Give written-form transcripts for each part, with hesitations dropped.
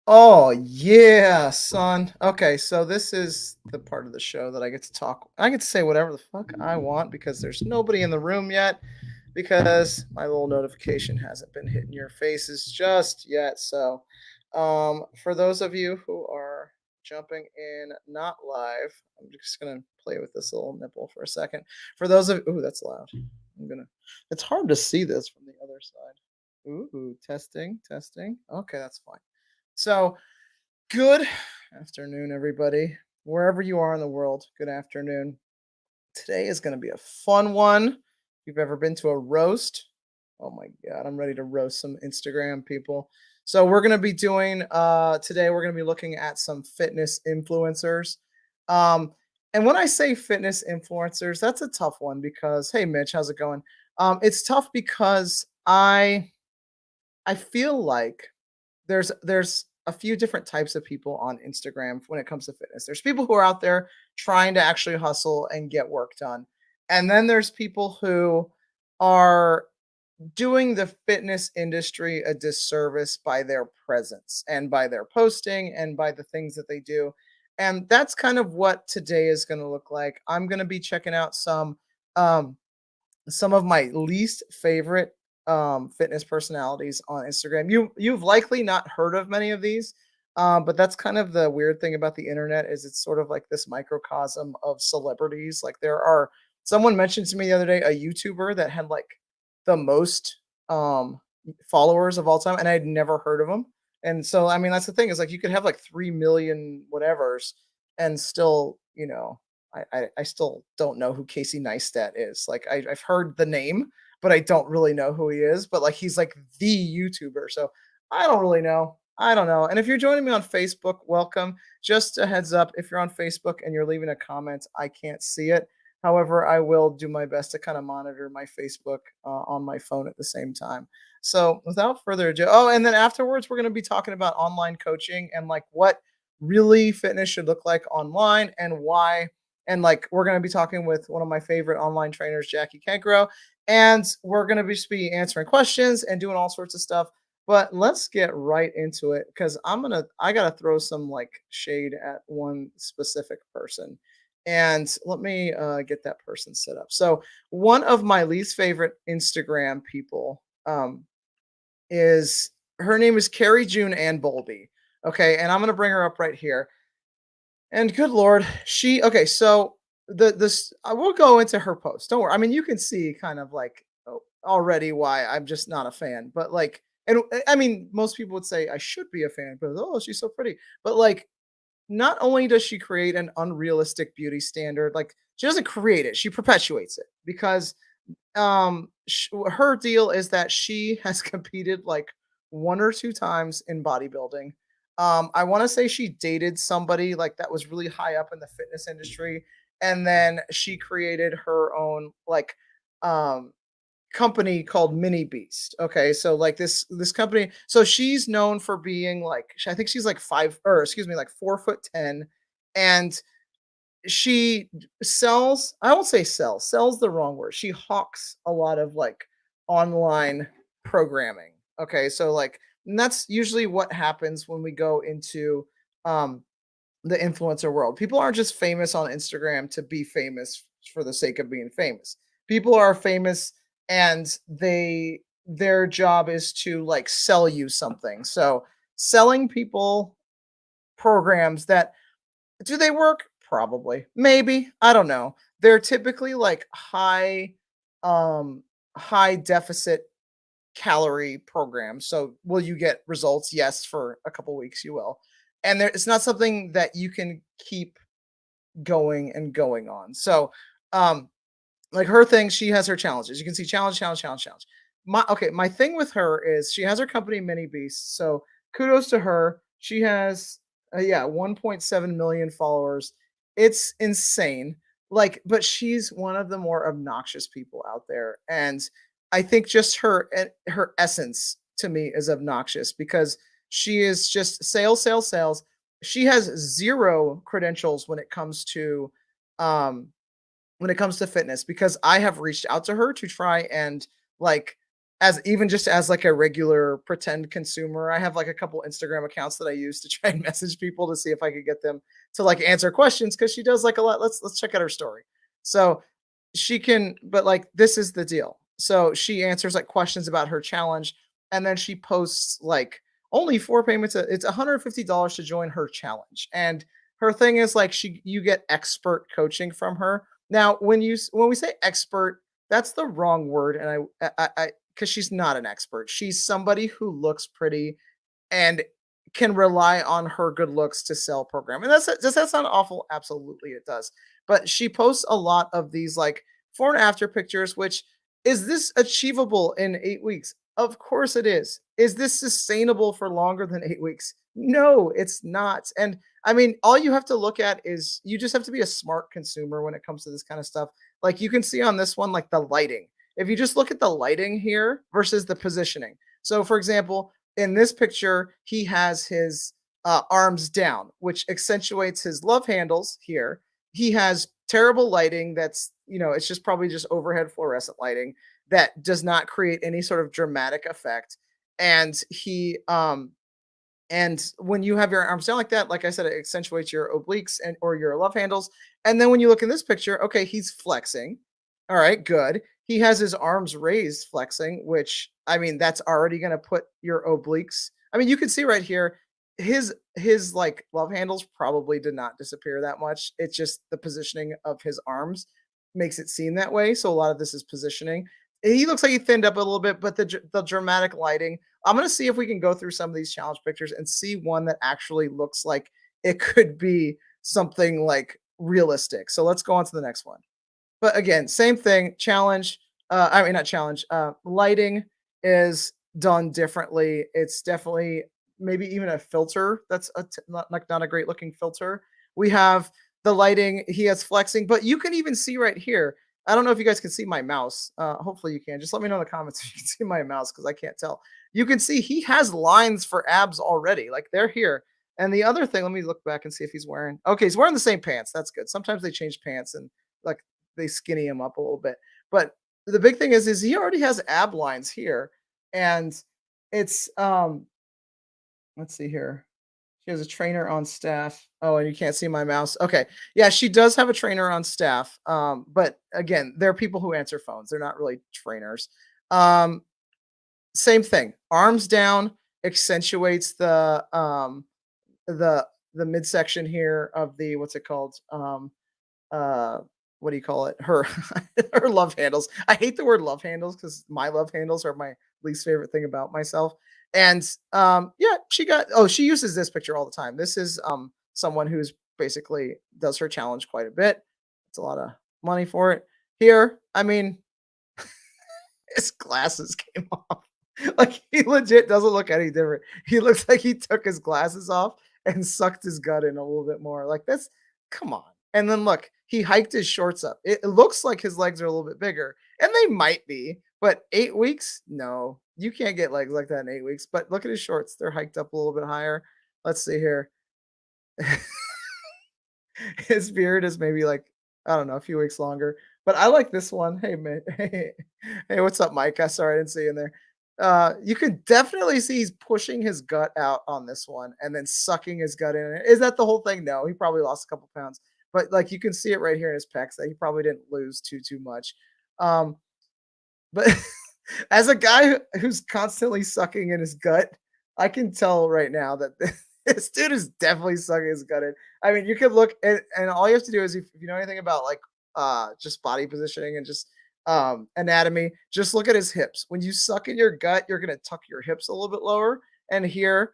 Oh, yeah, son. Okay, so this is the part of the show that I get to talk. I get to say whatever the fuck I want because there's nobody in the room yet because my little notification hasn't been hitting your faces just yet. So, for those of you who are jumping in not live, I'm just going to play with this little nipple for a second. For those of ooh, that's loud. I'm going to It's hard to see this from the other side. Ooh, testing, testing. Okay, that's fine. So, good afternoon, everybody. Wherever you are in the world, good afternoon. Today is going to be a fun one. If you've ever been to a roast, oh my God, I'm ready to roast some Instagram people. So, we're going to be doing, today, we're going to be looking at some fitness influencers. Um, and when I say fitness influencers, that's a tough one because, hey, Mitch, how's it going? It's tough because I feel like there's a few different types of people on Instagram when it comes to fitness. There's people who are out there trying to actually hustle and get work done. And then there's people who are doing the fitness industry a disservice by their presence and by their posting and by the things that they do. And that's kind of what today is going to look like. I'm going to be checking out um some of my least favorite fitness personalities on Instagram. You've likely not heard of many of these, but that's kind of the weird thing about the internet is it's sort of like this microcosm of celebrities. Like there are someone mentioned to me the other day a YouTuber that had like the most followers of all time, and I'd never heard of him. And so I mean that's the thing is like you could have like 3 million whatevers and still I still don't know who Casey Neistat is. Like I've heard the name, but I don't really know who he is. But like he's like the YouTuber, so I don't really know. I don't know. And if you're joining me on Facebook, welcome. Just a heads up, if you're on Facebook and you're leaving a comment, I can't see it. However, I will do my best to kind of monitor my Facebook on my phone at the same time. So without further ado, oh, and then afterwards, we're going to be talking about online coaching and like what really fitness should look like online and why and like we're going to be talking with one of my favorite online trainers, Jackie Cancro, and we're going to just be answering questions and doing all sorts of stuff. But let's get right into it because I gotta throw some like shade at one specific person. And let me get that person set up. So one of my least favorite Instagram people is her name is Carrie June Ann Bolby. Okay, and I'm gonna bring her up right here. And good lord, she okay, so this I will go into her post. Don't worry. I mean, you can see kind of like already why I'm just not a fan. But like and I mean, most people would say I should be a fan, but oh, she's so pretty. But like not only does she create an unrealistic beauty standard, like she doesn't create it, she perpetuates it because her deal is that she has competed like one or two times in bodybuilding. I want to say she dated somebody like that was really high up in the fitness industry, and then she created her own like um company called Mini Beast. Okay, so like this company, so she's known for being like I think she's like five or excuse me, like 4'10", and she sells I won't say sells the wrong word. She hawks a lot of like online programming. Okay, so like and that's usually what happens when we go into um the influencer world. People aren't just famous on Instagram to be famous for the sake of being famous. People are famous and their job is to like sell you something. So selling people programs that do they work? Probably. Maybe. I don't know. They're typically like um high deficit calorie programs. So will you get results? Yes, for a couple weeks you will. And it's not something that you can keep going and going on. So um like her thing, she has her challenges. You can see challenge, challenge, challenge, challenge. My thing with her is she has her company Mini Beast. So kudos to her. She has 1.7 million followers. It's insane. Like, but she's one of the more obnoxious people out there, and I think just her essence to me is obnoxious because she is just sales, sales, sales. She has zero credentials um when it comes to fitness because I have reached out to her to try and like as even just as like a regular pretend consumer. I have like a couple Instagram accounts that I use to try and message people to see if I could get them to like answer questions because she does like a lot. Let's check out her story. So she can, but like this is the deal. So she answers like questions about her challenge, and then she posts like only four payments. It's $150 to join her challenge, and her thing is like you get expert coaching from her. Now, when we say expert, that's the wrong word, and I because she's not an expert. She's somebody who looks pretty and can rely on her good looks to sell program. And does that sound awful? Absolutely, it does. But she posts a lot of these like before and after pictures, which is this achievable in 8 weeks? Of course it is. Is this sustainable for longer than 8 weeks? No, it's not. And I mean, all you have to look at is you just have to be a smart consumer when it comes to this kind of stuff. Like you can see on this one, like the lighting. If you just look at the lighting here versus the positioning. So, for example, in this picture, he has his arms down, which accentuates his love handles here. He has terrible lighting that's, it's just probably just overhead fluorescent lighting that does not create any sort of dramatic effect. And and when you have your arms down like that, like I said, it accentuates your obliques and or your love handles. And then when you look in this picture, okay, he's flexing. All right, good. He has his arms raised flexing, which I mean, that's already going to put your obliques. I mean, you can see right here, his like love handles probably did not disappear that much. It's just the positioning of his arms makes it seem that way. So a lot of this is positioning. He looks like he thinned up a little bit, but the dramatic lighting. I'm gonna see if we can go through some of these challenge pictures and see one that actually looks like it could be something like realistic. So let's go on to the next one. But again, same thing, challenge, I mean, not challenge, lighting is done differently. It's definitely maybe even a filter that's not like not a great looking filter. We have the lighting, he has flexing, but you can even see right here. I don't know if you guys can see my mouse. Hopefully you can. Just let me know in the comments if you can see my mouse because I can't tell. You can see he has lines for abs already. Like they're here. And the other thing, let me look back and see if he's wearing. Okay, he's wearing the same pants. That's good. Sometimes they change pants and like they skinny him up a little bit. But the big thing is he already has ab lines here, and it's let's see here. She has a trainer on staff. Oh, and you can't see my mouse. Okay. Yeah, she does have a trainer on staff. But again, there are people who answer phones. They're not really trainers. Um, Same thing. Arms down accentuates the the midsection here of the what's it called? Uh what do you call it? Her her love handles. I hate the word love handles because my love handles are my least favorite thing about myself. And yeah, she uses this picture all the time. This is someone who's basically does her challenge quite a bit. It's a lot of money for it. Here, I mean, his glasses came off. Like he legit doesn't look any different. He looks like he took his glasses off and sucked his gut in a little bit more. Like that's come on. And then look, he hiked his shorts up. It looks like his legs are a little bit bigger, and they might be, but 8 weeks, no, you can't get legs like that in 8 weeks. But look at his shorts; they're hiked up a little bit higher. Let's see here. His beard is maybe like, I don't know, a few weeks longer. But I like this one. Hey man, hey, what's up, Mike? I sorry I didn't see you in there. You can definitely see he's pushing his gut out on this one and then sucking his gut in. Is that the whole thing? No, he probably lost a couple pounds, but like you can see it right here in his pecs that he probably didn't lose too much. Um, but as a guy who's constantly sucking in his gut, I can tell right now that this dude is definitely sucking his gut in. I mean, you could look and all you have to do is if you know anything about like just body positioning and just anatomy, just look at his hips. When you suck in your gut, you're gonna tuck your hips a little bit lower. And here,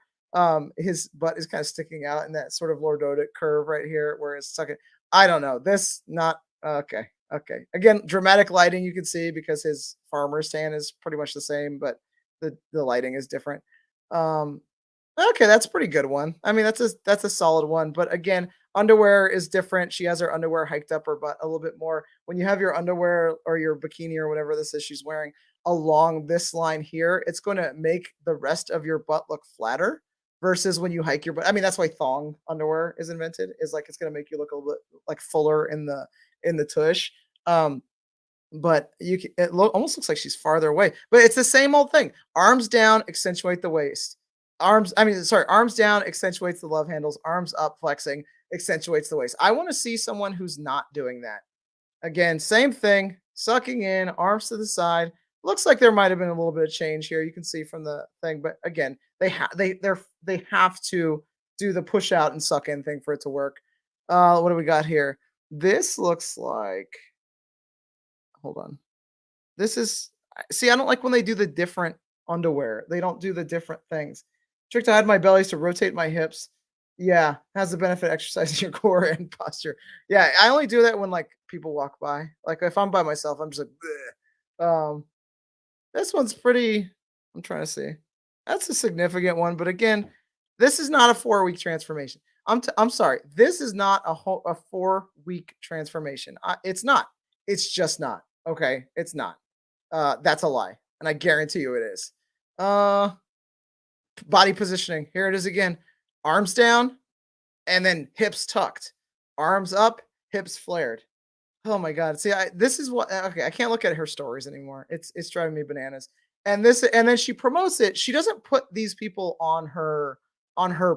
his butt is kind of sticking out in that sort of lordotic curve right here where it's sucking. I don't know. This not okay. Okay. Again, dramatic lighting you can see because his farmer's tan is pretty much the same, but the lighting is different. Um, okay, that's a pretty good one. I mean, that's a solid one. But again, underwear is different. She has her underwear hiked up her butt a little bit more. When you have your underwear or your bikini or whatever this is she's wearing along this line here, it's going to make the rest of your butt look flatter versus when you hike your butt. I mean, that's why thong underwear is invented. Is like it's going to make you look a little bit like fuller in the tush. Um, but almost looks like she's farther away. But it's the same old thing. Arms down, accentuate the waist. Arms down accentuates the love handles. Arms up, flexing accentuates the waist. I want to see someone who's not doing that. Again, same thing. Sucking in, arms to the side. Looks like there might have been a little bit of change here. You can see from the thing, but again, they have to do the push out and suck in thing for it to work. What do we got here? This looks like, hold on. This is see, I don't like when they do the different underwear. They don't do the different things. Trick to hide my bellies to rotate my hips. Yeah, has the benefit of exercising your core and posture. Yeah, I only do that when like people walk by. Like if I'm by myself, I'm just like, "Bleh." This one's pretty. I'm trying to see. That's a significant one, but again, this is not a 4 week transformation. I'm sorry. This is not a 4 week transformation. It's not. It's just not. Okay, it's not. That's a lie, and I guarantee you it is. Uh, Body positioning. Here it is again. Arms down, and then hips tucked. Arms up, hips flared. Oh my god. See, this is what okay, I can't look at her stories anymore. It's driving me bananas. And then she promotes it. She doesn't put these people on her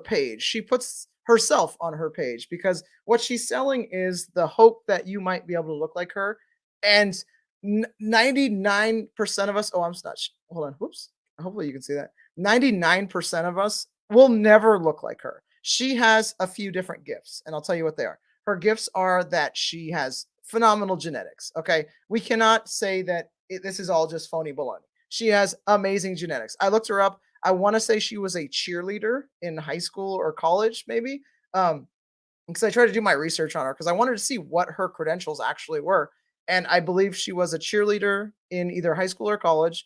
page. She puts herself on her page because what she's selling is the hope that you might be able to look like her. And 99% of us, oh, I'm not. Hold on. Whoops. Hopefully you can see that. 99% of us will never look like her. She has a few different gifts, and I'll tell you what they are. Her gifts are that she has phenomenal genetics. Okay. We cannot say that this is all just phony baloney. She has amazing genetics. I looked her up. I want to say she was a cheerleader in high school or college, maybe. Because I tried to do my research on her because I wanted to see what her credentials actually were. And I believe she was a cheerleader in either high school or college.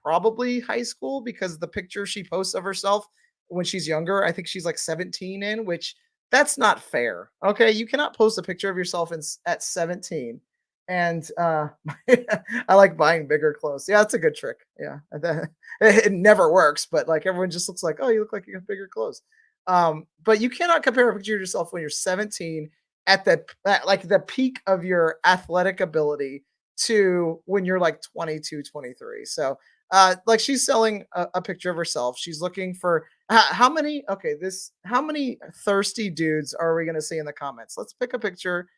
Probably high school because the picture she posts of herself when she's younger, I think she's like 17 in, which that's not fair. Okay, you cannot post a picture of yourself at 17. And I like buying bigger clothes. Yeah, that's a good trick. Yeah, it never works, but like everyone just looks like, oh, you look like you have bigger clothes. But you cannot compare a picture of yourself when you're 17 at like the peak of your athletic ability to when you're like 22, 23. So like she's selling a picture of herself. She's looking for how many okay, this how many thirsty dudes are we gonna see in the comments? Let's pick a picture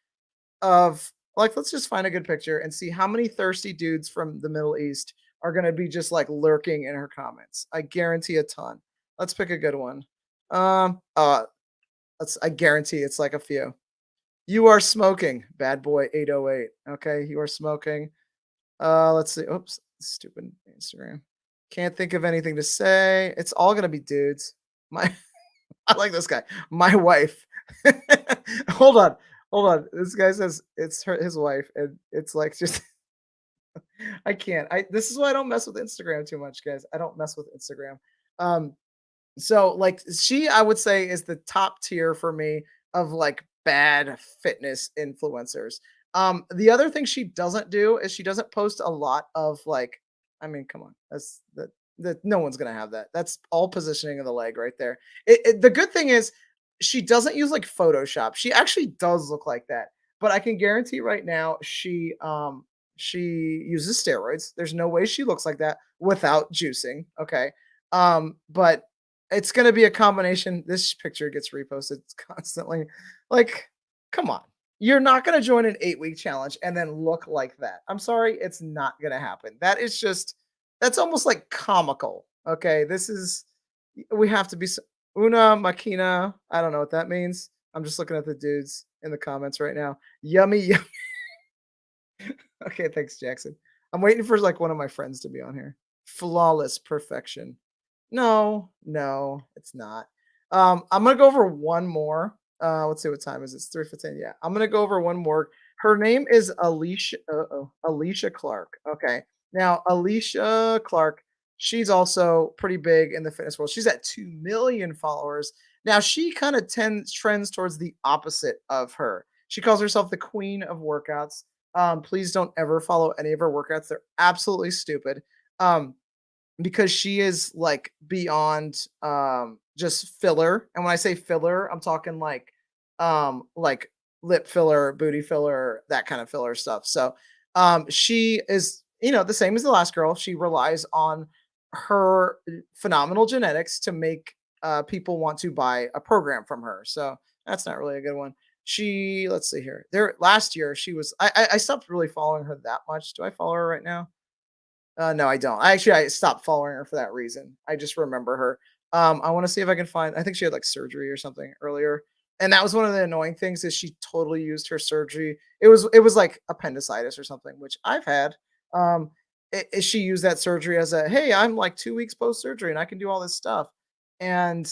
of like let's just find a good picture and see how many thirsty dudes from the Middle East are gonna be just like lurking in her comments. I guarantee a ton. Let's pick a good one. Let's I guarantee it's like a few. You are smoking, bad boy 808. Okay, you are smoking. Let's see. Oops, stupid Instagram. Can't think of anything to say. It's all gonna be dudes. My I like this guy. My wife. hold on, hold on. This guy says it's his wife, and it's like just I can't. I this is why I don't mess with Instagram too much, guys. I don't mess with Instagram. Um, so like she, I would say, is the top tier for me of like bad fitness influencers. The other thing she doesn't do is she doesn't post a lot of like, I mean, come on, that no one's gonna have that. That's all positioning of the leg right there. The good thing is she doesn't use like Photoshop. She actually does look like that, but I can guarantee right now she uses steroids. There's no way she looks like that without juicing. Okay. But it's gonna be a combination. This picture gets reposted constantly. Like, come on. You're not gonna join an 8 week challenge and then look like that. I'm sorry, it's not gonna happen. That is just that's almost like comical. Okay, this is we have to be una machina. I don't know what that means. I'm just looking at the dudes in the comments right now. Yummy, yummy. Okay, thanks, Jackson. I'm waiting for like one of my friends to be on here. Flawless perfection. No, no, it's not. I'm gonna go over one more. Let's see what time is it? It's 3:15. Yeah, I'm gonna go over one more. Her name is Alicia. Alicia Clark. Okay. Now, Alicia Clark, she's also pretty big in the fitness world. She's at 2 million followers. Now, she kind of trends towards the opposite of her. She calls herself the queen of workouts. Please don't ever follow any of her workouts. They're absolutely stupid. Um, because she is like beyond just filler. And when I say filler, I'm talking like lip filler, booty filler, that kind of filler stuff. So She is, the same as the last girl. She relies on her phenomenal genetics to make people want to buy a program from her. So that's not really a good one. Let's see here. There last year, she was. I stopped really following her that much. Do I follow her right now? No, I don't. I stopped following her for that reason. I just remember her. I want to see if I can find. I think she had like surgery or something earlier, and that was one of the annoying things is she totally used her surgery. It was like appendicitis or something, which I've had. She used that surgery as a hey, I'm like 2 weeks post surgery and I can do all this stuff, and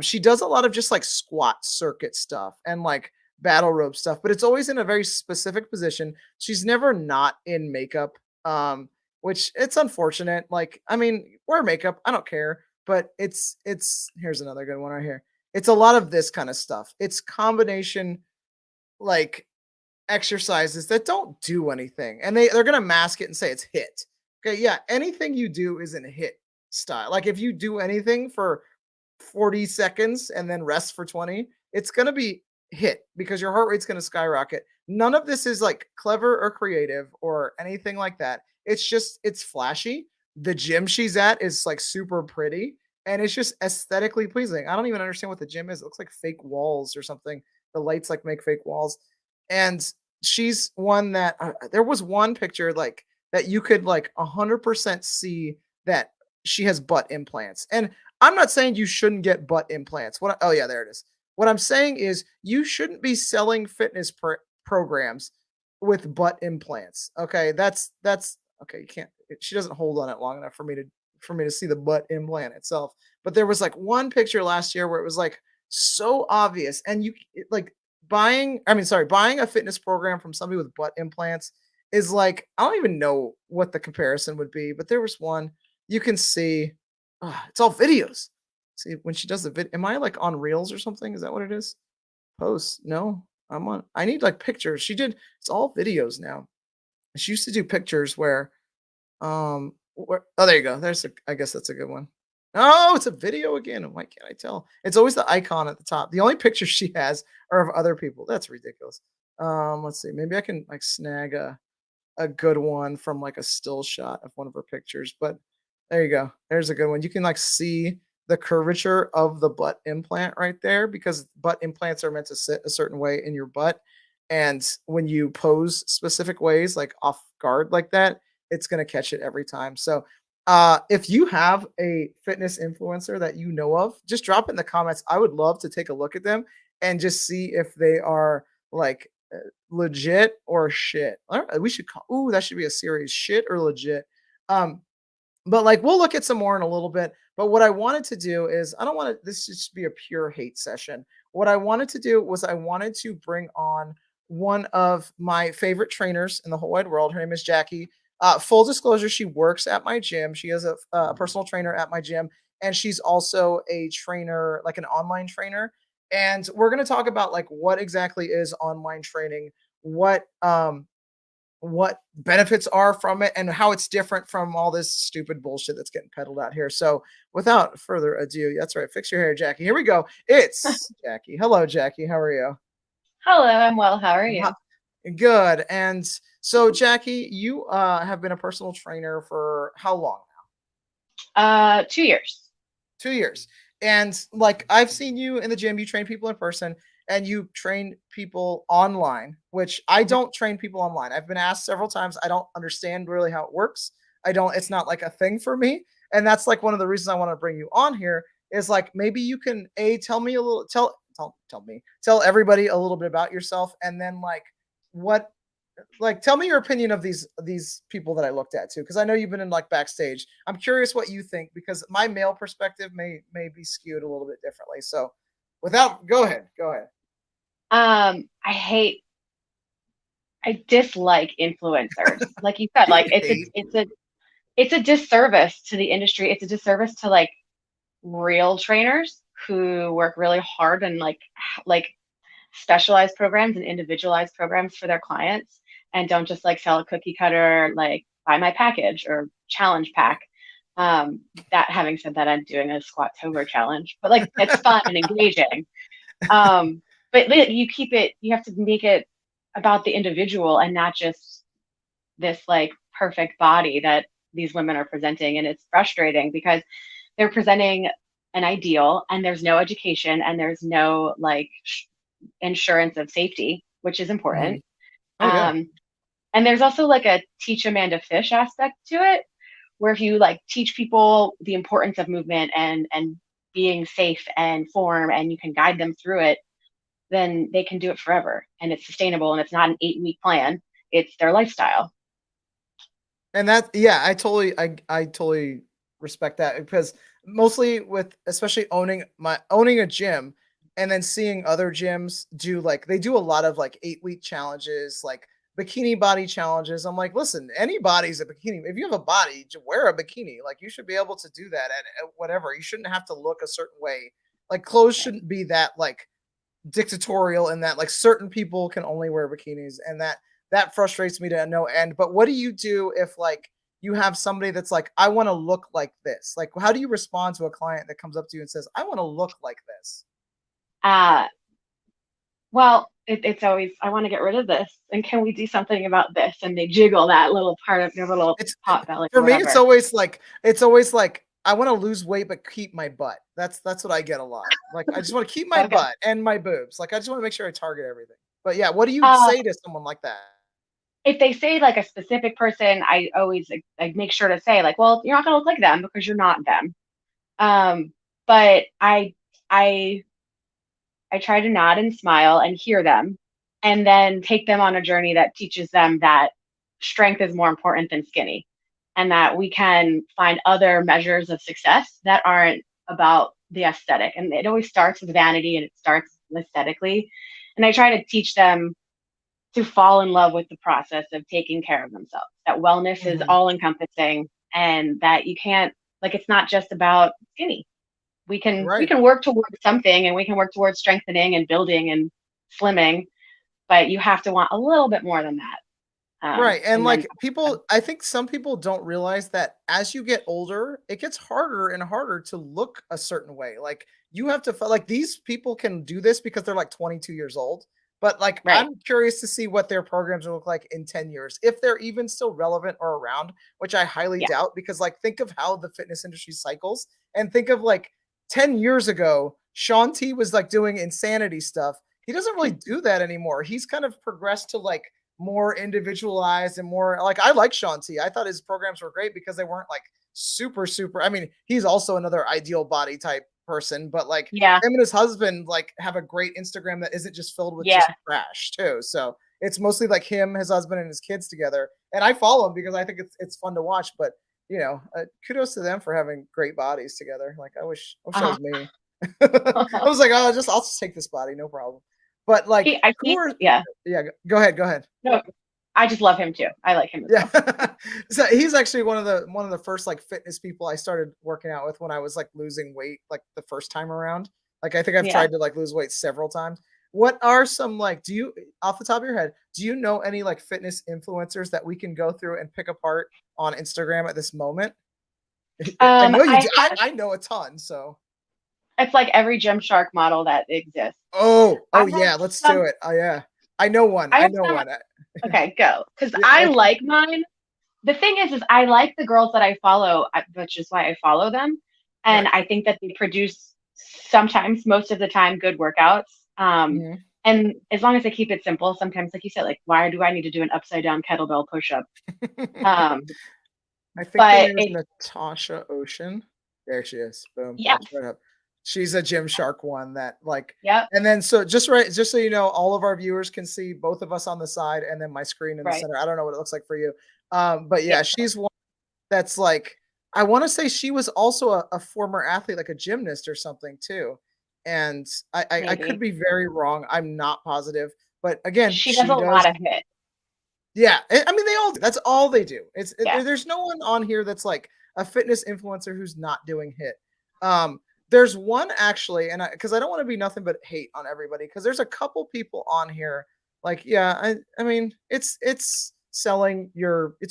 she does a lot of just like squat circuit stuff and like battle rope stuff, but it's always in a very specific position. She's never not in makeup. Which it's unfortunate. Like, I mean, wear makeup, I don't care, but it's here's another good one right here. It's a lot of this kind of stuff. It's combination like exercises that don't do anything, and they're gonna mask it and say it's hit. Okay, yeah, anything you do isn't hit style. Like if you do anything for 40 seconds and then rest for 20, it's going to be hit because your heart rate's going to skyrocket. None of this is like clever or creative or anything like that. It's flashy. The gym she's at is like super pretty and it's just aesthetically pleasing. I don't even understand what the gym is. It looks like fake walls or something. The lights like make fake walls. And she's one that there was one picture like that you could like 100% see that she has butt implants. And I'm not saying you shouldn't get butt implants. Oh yeah, there it is. What I'm saying is you shouldn't be selling fitness programs with butt implants. Okay, that's okay. You can't. She doesn't hold on it long enough for me to see the butt implant itself. But there was like one picture last year where it was like so obvious, and like buying. I mean, sorry, buying a fitness program from somebody with butt implants is like I don't even know what the comparison would be, but there was one you can see. It's all videos. See when she does the vid. Am I like on Reels or something? Is that what it is? Posts? No, I'm on. I need like pictures. She did. It's all videos now. She used to do pictures oh, there you go. I guess that's a good one. Oh, it's a video again. Why can't I tell? It's always the icon at the top. The only pictures she has are of other people. That's ridiculous. Let's see. Maybe I can like snag a good one from like a still shot of one of her pictures. But there you go. There's a good one. You can like see the curvature of the butt implant right there because butt implants are meant to sit a certain way in your butt. And when you pose specific ways, like off guard like that, it's going to catch it every time. So, if you have a fitness influencer that you know of, just drop it in the comments. I would love to take a look at them and just see if they are like legit or shit. We should call. Ooh, that should be a series. Shit or legit. Um, but like we'll look at some more in a little bit. But what I wanted to do is I don't want to this just be a pure hate session. What I wanted to do was I wanted to bring on one of my favorite trainers in the whole wide world. Her name is Jackie. Full disclosure, she works at my gym. She is a personal trainer at my gym, and she's also a trainer, like an online trainer. And we're going to talk about like what exactly is online training, what what benefits are from it and how it's different from all this stupid bullshit that's getting peddled out here. So, without further ado, that's right. Fix your hair, Jackie. Here we go. It's Jackie. Hello, Jackie. How are you? Hello, I'm well. How are Huh. you? Good. And so, Jackie, you have been a personal trainer for how long? 2 years. 2 years. And like I've seen you in the gym, you train people in person and you train people online, which I Mhm. don't train people online. I've been asked several times. I don't understand really how it works. It's not like a thing for me. And that's like one of the reasons I want to bring you on here is like maybe you can tell me a little tell everybody a little bit about yourself and then what tell me your opinion of these people that I looked at too, because I know you've been in like backstage. I'm curious what you think because my male perspective may be skewed a little bit differently. So, without go ahead. I hate, I dislike influencers. Like you said, like Hate. it's a disservice to the industry. It's a disservice to like real trainers who work really hard and like specialized programs and individualized programs for their clients and don't just like sell a cookie cutter like buy my package or challenge pack. That having said that, I'm doing a Squat-tober challenge, but like it's fun and engaging. But you have to make it about the individual and not just this like perfect body that these women are presenting. And it's frustrating because they're presenting an ideal and there's no education and there's no like insurance of safety, which is Mhm. important. Oh yeah. Um, and there's also like a teach Amanda Fish aspect to it, where if you like teach people the importance of movement and being safe and form, and you can guide them through it, then they can do it forever, and it's sustainable, and it's not an 8-week plan. It's their lifestyle. And that yeah, I totally respect that because mostly with especially owning a gym and then seeing other gyms do like they do a lot of like 8-week challenges, like bikini body challenges. I'm like, listen, anybody's a bikini. If you have a body, wear a bikini. Like you should be able to do that at whatever. You shouldn't have to look a certain way. Like clothes Yeah. shouldn't be that like dictatorial in that like certain people can only wear bikinis and that frustrates me to no end. But what do you do if like you have somebody that's like, I want to look like this? Like, how do you respond to a client that comes up to you and says, I want to look like this? Uh, well, it's always, I want to get rid of this, and can we do something about this? And they jiggle that little part of their little It's pot belly or for me, whatever. it's always like I want to lose weight but keep my butt. That's what I get a lot. Like I just want to keep my Okay. butt and my boobs. Like I just want to make sure I target everything. But yeah, what do you Uh, say to someone like that? if they say like a specific person, I always like make sure to say like, well, you're not gonna look like them because you're not them. Um, but I I try to nod and smile and hear them, and then take them on a journey that teaches them that strength is more important than skinny, and that we can find other measures of success that aren't about the aesthetic. And it always starts with vanity and it starts aesthetically. And I try to teach them to fall in love with the process of taking care of themselves, that wellness is Mhm. all encompassing, and that you can't, like, it's not just about skinny. We Right. can work towards something, and we can work towards strengthening and building and slimming, but you have to want a little bit more than that. Right, and, And then like, people I think some people don't realize that as you get older, it gets harder and harder to look a certain way, like, you have to like, these people can do this because they're, like, 22 years old, but, like, right. I'm curious to see what their programs will look like in 10 years, if they're even still relevant or around, which I highly Yeah. doubt because, like, think of how the fitness industry cycles, and think of, like, 10 years ago, Shaun T was, like, doing insanity stuff. He doesn't really do that anymore, he's kind of progressed to, like, more individualized and more like I like Shaun T. I thought his programs were great because they weren't like super. I mean, he's also another ideal body type person, but like Yeah. him and his husband like have a great Instagram that isn't just filled with Yeah. just trash too. So it's mostly like him, his husband, and his kids together. And I follow him because I think it's fun to watch. But kudos to them for having great bodies together. Like I wish that Uh-huh. was me. I was like, oh, I'll just take this body, no problem. But like, I who think, are yeah. yeah? Go ahead, go ahead. No, I just love him too. I like him as Yeah. well. So he's actually one of the first like fitness people I started working out with when I was like losing weight like the first time around. Like I think I've Yeah. tried to like lose weight several times. What are some like do you off the top of your head, do you know any like fitness influencers that we can go through and pick apart on Instagram at this moment? I know you I do. have, I know a ton, so it's like every Gymshark model that exists. I oh have yeah, let's some, do it. Oh yeah. I know one. I I have know some, one. okay, go. Because Yeah, I okay. like mine. The thing is I like the girls that I follow, which is why I follow them. And Right. I think that they produce sometimes, most of the time, good workouts. Mhm. And as long as they keep it simple, sometimes, like you said, like, why do I need to do an upside down kettlebell push up? Um, I think her but name is it, Natasha Ocean. There she is. Boom. yeah, Pops right up. She's a Gymshark one that like yep, and then just so you know, all of our viewers can see both of us on the side and then my screen in the right, center. I don't know what it looks like for you. But yep, yeah, she's one that's like I want to say she was also a former athlete, like a gymnast or something too. And I could maybe. be very wrong. I'm not positive. But again, She does she a lot does of hit. yeah, I mean, they all do. That's all they do. Yeah. There's no one on here that's like a fitness influencer who's not doing hit. There's one actually, and because I don't want to be nothing but hate on everybody, because there's a couple people on here, like, yeah, I mean, it's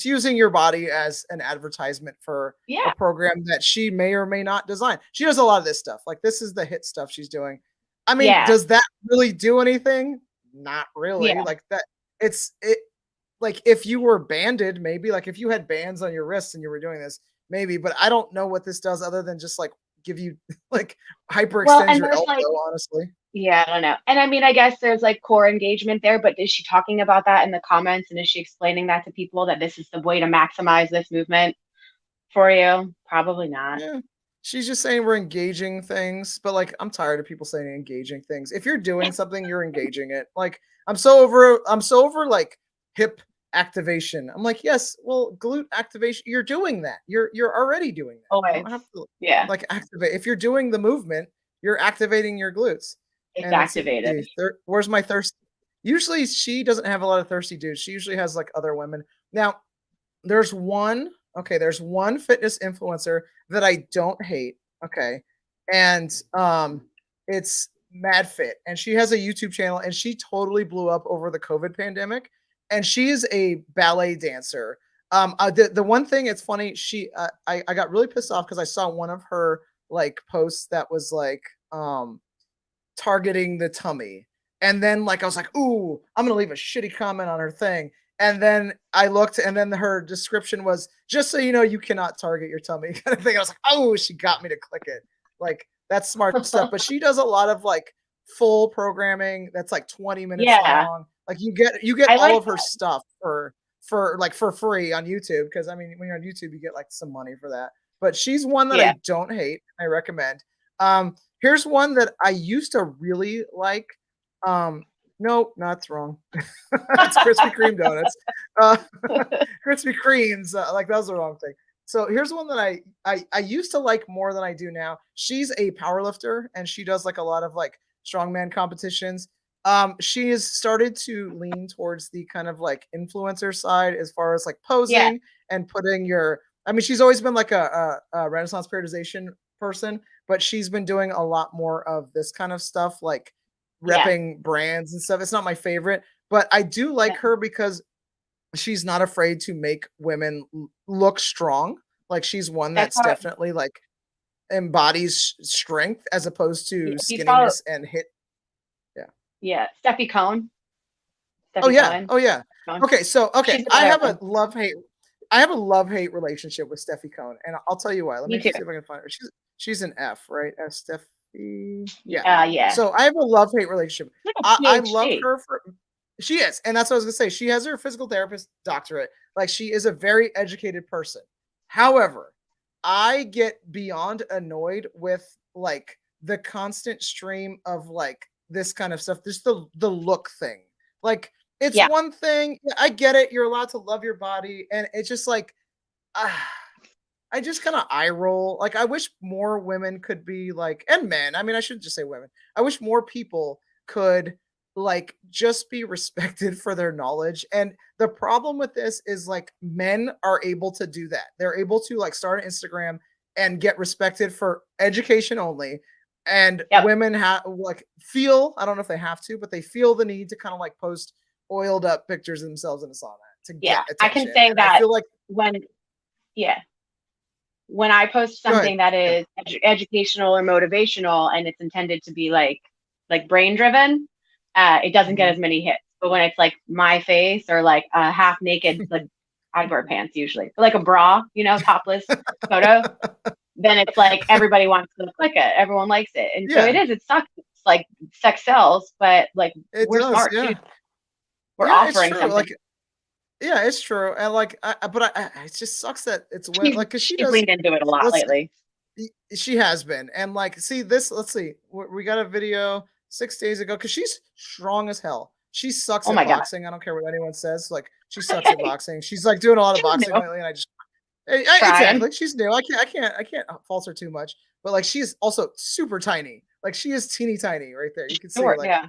using your body as an advertisement for a Yeah. program that she may or may not design. She does a lot of this stuff. Like, this is the hit stuff she's doing. I mean, Yeah. does that really do anything? Not really. Yeah. Like that. It like if you were banded, maybe like if you had bands on your wrists and you were doing this, maybe, but I don't know what this does other than just like give you like Well, hyperextend and your there's elbow, like, honestly. yeah, I don't know. And I mean, I guess there's like core engagement there, but is she talking about that in the comments? And is she explaining that to people that this is the way to maximize this movement for you? Probably not. Yeah. She's just saying we're engaging things, but like I'm tired of people saying engaging things. If you're doing something, you're engaging it. Like I'm so over like hip activation. I'm like, yes, well, glute activation, you're doing that. You're already doing that. You Always. don't have to Yeah, like activate. If you're doing the movement, you're activating your glutes. it's And let's see, activated. where's my thirst? Usually she doesn't have a lot of thirsty dudes. She usually has like other women. Now, there's one, okay, there's one fitness influencer that I don't hate, okay, and it's Mad Fit, and she has a YouTube channel, and she totally blew up over the COVID pandemic, and she is a ballet dancer. The one thing, it's funny, I got really pissed off because I saw one of her like posts that was like targeting the tummy. And then like I was like, ooh, I'm gonna leave a shitty comment on her thing. And then I looked, and then her description was, just so you know, you cannot target your tummy kind of thing. I was like, oh, she got me to click it. Like that's smart stuff. But she does a lot of like full programming that's like 20 minutes Yeah, long. Like you get I all like of her that. stuff for free on YouTube. Because I mean, when you're on YouTube, you get like some money for that. But she's one that Yeah, I don't hate. I recommend. Here's one that I used to really like. No, that's wrong. It's Krispy Kreme donuts. Uh, Krispy Kremes, like that was the wrong thing. So here's one that I used to like more than I do now. She's a power lifter, and she does like a lot of like strongman competitions. She has started to lean towards the kind of like influencer side as far as like yeah, posing and putting your. I mean, she's always been like a Renaissance periodization person, but she's been doing a lot more of this kind of stuff, like yeah. repping brands and stuff. It's not my favorite, but I do like No, her because she's not afraid to make women look strong. Like she's one that's that's how. definitely like embodies strength as opposed to If you follow, skinniness and hit. Yeah. yeah, Steffi Cohn, Oh Steffi yeah. Cohen, Oh yeah. Cohen. Okay. So okay, She's another one. I have a love hate relationship with Steffi Cohn, and I'll tell you why. Let Me me too. see if I can find her. She's an F, right? Steffi. Yeah. Yeah, So I have a love hate relationship. like a I love PhD. her for. She is, and that's what I was gonna say. She has her physical therapist doctorate. Like she is a very educated person. However, I get beyond annoyed with like the constant stream of like this kind of stuff. Just the look thing. Like it's Yeah, one thing. Yeah, I get it. You're allowed to love your body, and it's just like ah, I just kind of eye roll. Like I wish more women could be like, and men. I mean, I should just say women. I wish more people could like just be respected for their knowledge. And the problem with this is like men are able to do that. They're able to like start an Instagram and get respected for education only. And yep, women have like feel, I don't know if they have to, but they feel the need to kind of like post oiled up pictures of themselves in a sauna to yeah. get I can attention. say And I that feel like, when, yeah, when I post go ahead. something that Yeah. is educational or motivational and it's intended to be like brain driven, it doesn't get Mhm. as many hits. But when it's like my face or like a half naked, like I wear pants usually, but like a bra, topless photo, then it's like everybody wants to click it. Everyone likes it. And so it Yeah, is, it sucks. It's like sex sells, but like it we're does. smart too. Yeah. We're Yeah, it's offering true. something. Like, yeah, it's true. And like, but it just sucks that it's when She's like, cause she she's does. leaned into it a lot Let's. lately. She has been, and like, see this. Let's see. We got a video 6 days ago because she's strong as hell. She sucks Oh at my God. boxing. I don't care what anyone says. Like, she sucks at boxing. She's like doing a lot of She's boxing new. lately, and I just Trying. exactly. She's new. I can't false her too much. But like, she's also super tiny. Like, she is teeny tiny right there. You can see Short, like yeah.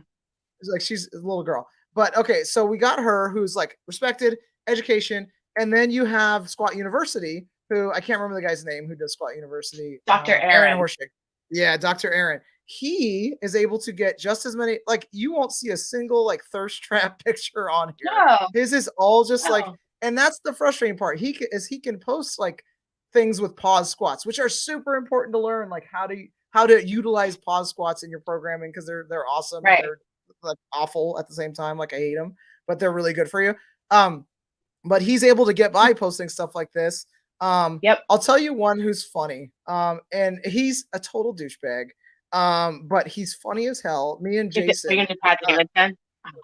she's a little girl. But okay, so we got her who's like respected education, and then you have Squat University, who I can't remember the guy's name who does Squat University. Dr. Aaron Aaron. Horshick. Yeah, Dr. Aaron. He is able to get just as many. Like you won't see a single like thirst trap picture on here. No, His is all just like, no. and that's the frustrating part. He can post like things with pause squats, which are super important to learn, like how to utilize pause squats in your programming because they're awesome and Right. they're like awful at the same time. Like I hate them, but they're really good for you. but he's able to get by posting stuff like this. Yep. I'll tell you one who's funny. And he's a total douchebag. But he's funny as hell. Me and Are you Jason. gonna do Pat Davidson?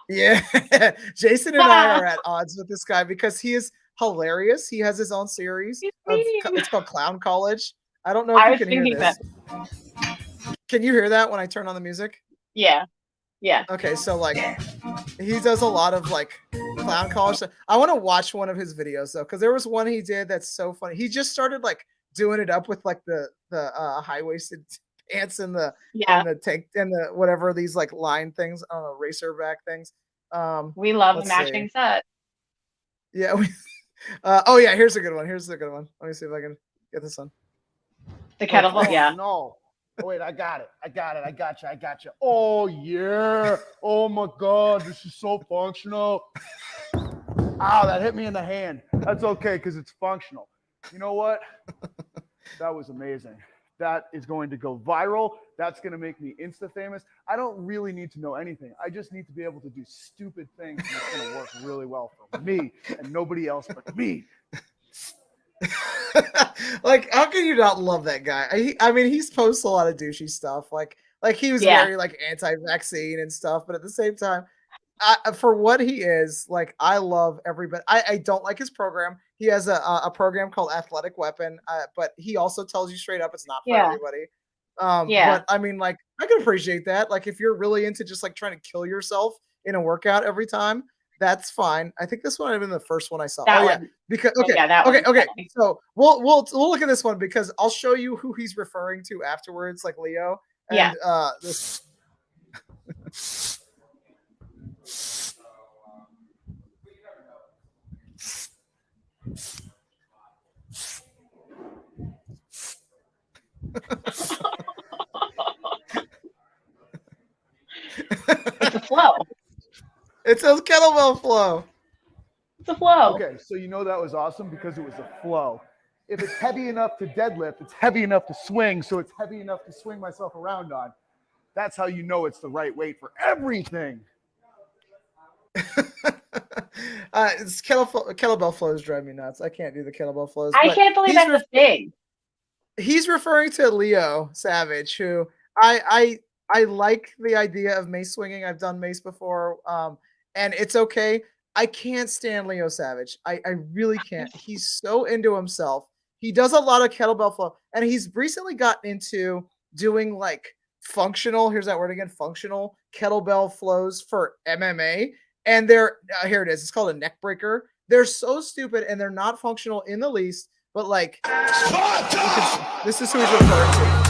Yeah, Jason and I are at odds with this guy because he is hilarious. He has his own series He's of mean. it's called Clown College. I don't know if I you was can hear thinking this. that. Can you hear that when I turn on the music? Yeah. Yeah. Okay, so like he does a lot of like Clown College stuff. I want to watch one of his videos though, because there was one he did that's so funny. He just started like doing it up with like the high waisted pants Yeah. and the tank and the whatever these like line things, I don't know, racer back things. We love the Let's see. matching set. Yeah. Oh yeah, here's a good one. Here's a good one. Let me see if I can get this one. The kettlebell. Oh, Yeah. no. Oh, wait, I got it. I got you. Oh, yeah. Oh, my God. This is so functional. Ow, that hit me in the hand. That's okay because it's functional. You know what? That was amazing. That is going to go viral. That's going to make me Insta famous. I don't really need to know anything. I just need to be able to do stupid things, and it's going to work really well for me and nobody else but me. Like, how can you not love that guy? I mean, he's posts a lot of douchey stuff. Like he was Yeah. very like anti-vaccine and stuff, but at the same time, for what he is, like, I love everybody. I don't like his program. He has a program called Athletic Weapon, but he also tells you straight up it's not for Yeah. everybody. Yeah. But I mean, like, I can appreciate that. Like, if you're really into just like trying to kill yourself in a workout every time, that's fine. I think this one might have been the first one I saw. That Oh yeah, one. because Oh, okay, yeah, that okay, one's okay. funny. So we'll look at this one because I'll show you who he's referring to afterwards, like Leo. Yeah. And this. It's a flow. It says kettlebell flow. It's a flow. Okay, so you know that was awesome because it was a flow. If it's heavy enough to deadlift, it's heavy enough to swing, so it's heavy enough to swing myself around on. That's how you know it's the right weight for everything. It's kettlebell flows drive me nuts. I can't do the kettlebell flows. I but can't believe he's that's a thing. he's referring to Leo Savage, who I like the idea of mace swinging. I've done mace before, and it's okay. I can't stand Leo Savage. I really can't. He's so into himself. He does a lot of kettlebell flow, and he's recently gotten into doing like functional. Here's that word again: functional kettlebell flows for MMA. And they're here it is. It's called a neck breaker. They're so stupid, and they're not functional in the least. But like, this is who he's referring to.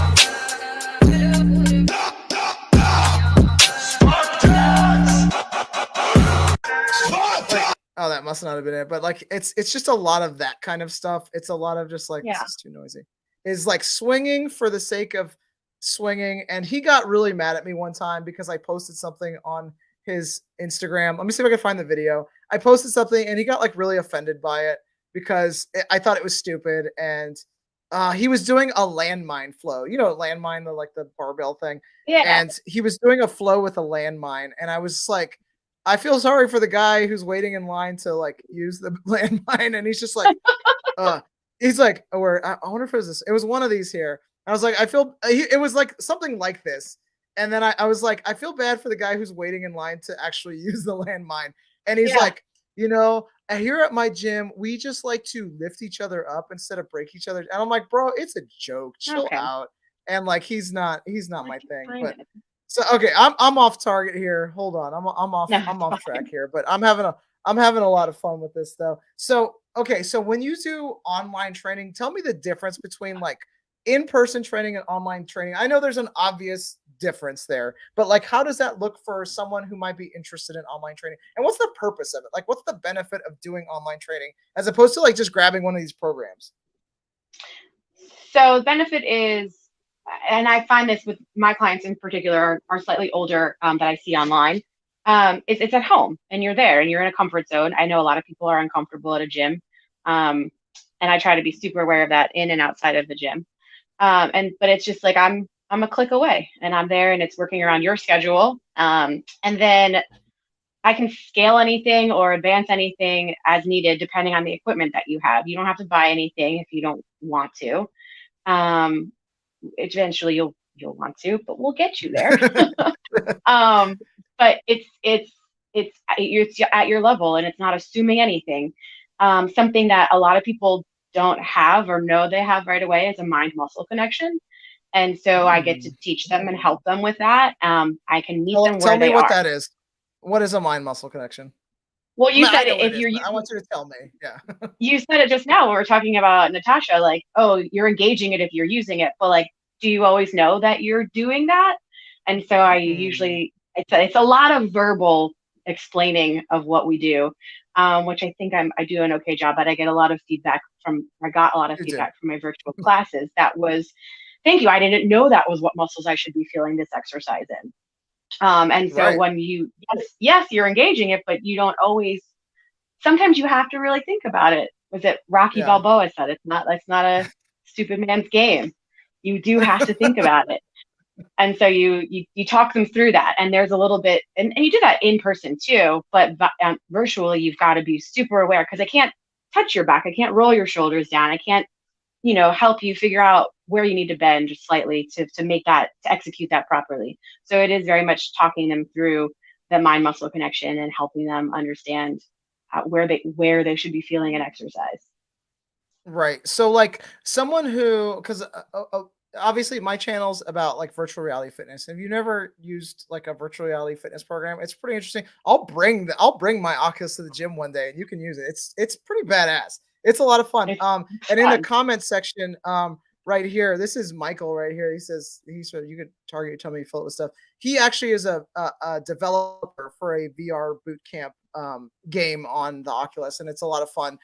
Oh, that must not have been it. But like, it's just a lot of that kind of stuff. It's a lot of just like, Yeah. this is too noisy. Is like swinging for the sake of swinging. And he got really mad at me one time because I posted something on his Instagram. Let me see if I can find the video. I posted something and he got like really offended by it because I thought it was stupid. And he was doing a landmine flow. You know, landmine, the like the barbell thing. Yeah. And he was doing a flow with a landmine. And I was like, I feel sorry for the guy who's waiting in line to like use the landmine, and he's just like, he's like, oh, I wonder if it was this. It was one of these here. I was like, it was like something like this, and then I was like, I feel bad for the guy who's waiting in line to actually use the landmine, and he's like, you know, here at my gym, we just like to lift each other up instead of break each other. And I'm like, bro, it's a joke. Chill out. And like, he's not my thing, but. So okay, I'm off target here. Hold on, I'm off track here, but I'm having a lot of fun with this though. So okay, so when you do online training, tell me the difference between like in-person training and online training. I know there's an obvious difference there, but like how does that look for someone who might be interested in online training? And what's the purpose of it? Like what's the benefit of doing online training as opposed to like just grabbing one of these programs? So the benefit is, and I find this with my clients in particular are slightly older that I see online. It's at home and you're there and you're in a comfort zone. I know a lot of people are uncomfortable at a gym, and I try to be super aware of that in and outside of the gym. But it's just like I'm a click away and I'm there and it's working around your schedule. And then I can scale anything or advance anything as needed, depending on the equipment that you have. You don't have to buy anything if you don't want to. Um, Eventually you'll want to, but we'll get you there. um, but it's at your level, and it's not assuming anything. Something that a lot of people don't have or know they have right away is a mind muscle connection. And so I get to teach them and help them with that. I can meet them Tell where me they what are. that is. What is a mind muscle connection? Well, you I said know what if it is, you're but I using, want you to tell me. Yeah. you said it just now when we were talking about Natasha, like, oh, you're engaging it if you're using it, but like, do you always know that you're doing that? And so I usually, it's a lot of verbal explaining of what we do, which I think I do an okay job at. I got a lot of feedback from You do. my virtual classes. That was, thank you. I didn't know that was what muscles I should be feeling this exercise in. And so Right. when yes, you're engaging it, but you don't always, sometimes you have to really think about it. Was it Rocky Yeah. Balboa said it's not a stupid man's game. You do have to think about it. And so you talk them through that. And there's a little bit, and you do that in person too, but virtually you've got to be super aware, because I can't touch your back. I can't roll your shoulders down. I can't, help you figure out where you need to bend just slightly to make that, to execute that properly. So it is very much talking them through the mind muscle connection and helping them understand where they should be feeling an exercise. Right. So like someone who, because obviously my channel's about like virtual reality fitness. If you never used like a virtual reality fitness program, it's pretty interesting. I'll bring my Oculus to the gym one day and you can use it. It's pretty badass. It's a lot of fun. It's And in the fun. comment section, right here, this is Michael right here. He says you could target your tummy, fill it with stuff. He actually is a developer for a VR boot camp game on the Oculus, and it's a lot of fun.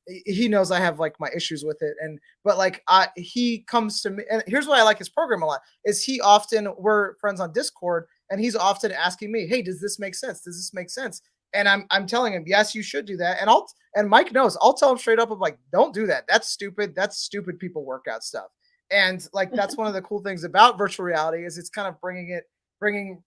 He knows I have like my issues with it, and but like he comes to me, and here's why I like his program a lot is we're friends on Discord, and he's often asking me, hey, does this make sense, does this make sense? And I'm telling him, yes, you should do that. And Mike knows, I'll tell him straight up, I'm like, don't do that, that's stupid people workout stuff. And like that's one of the cool things about virtual reality is it's kind of bringing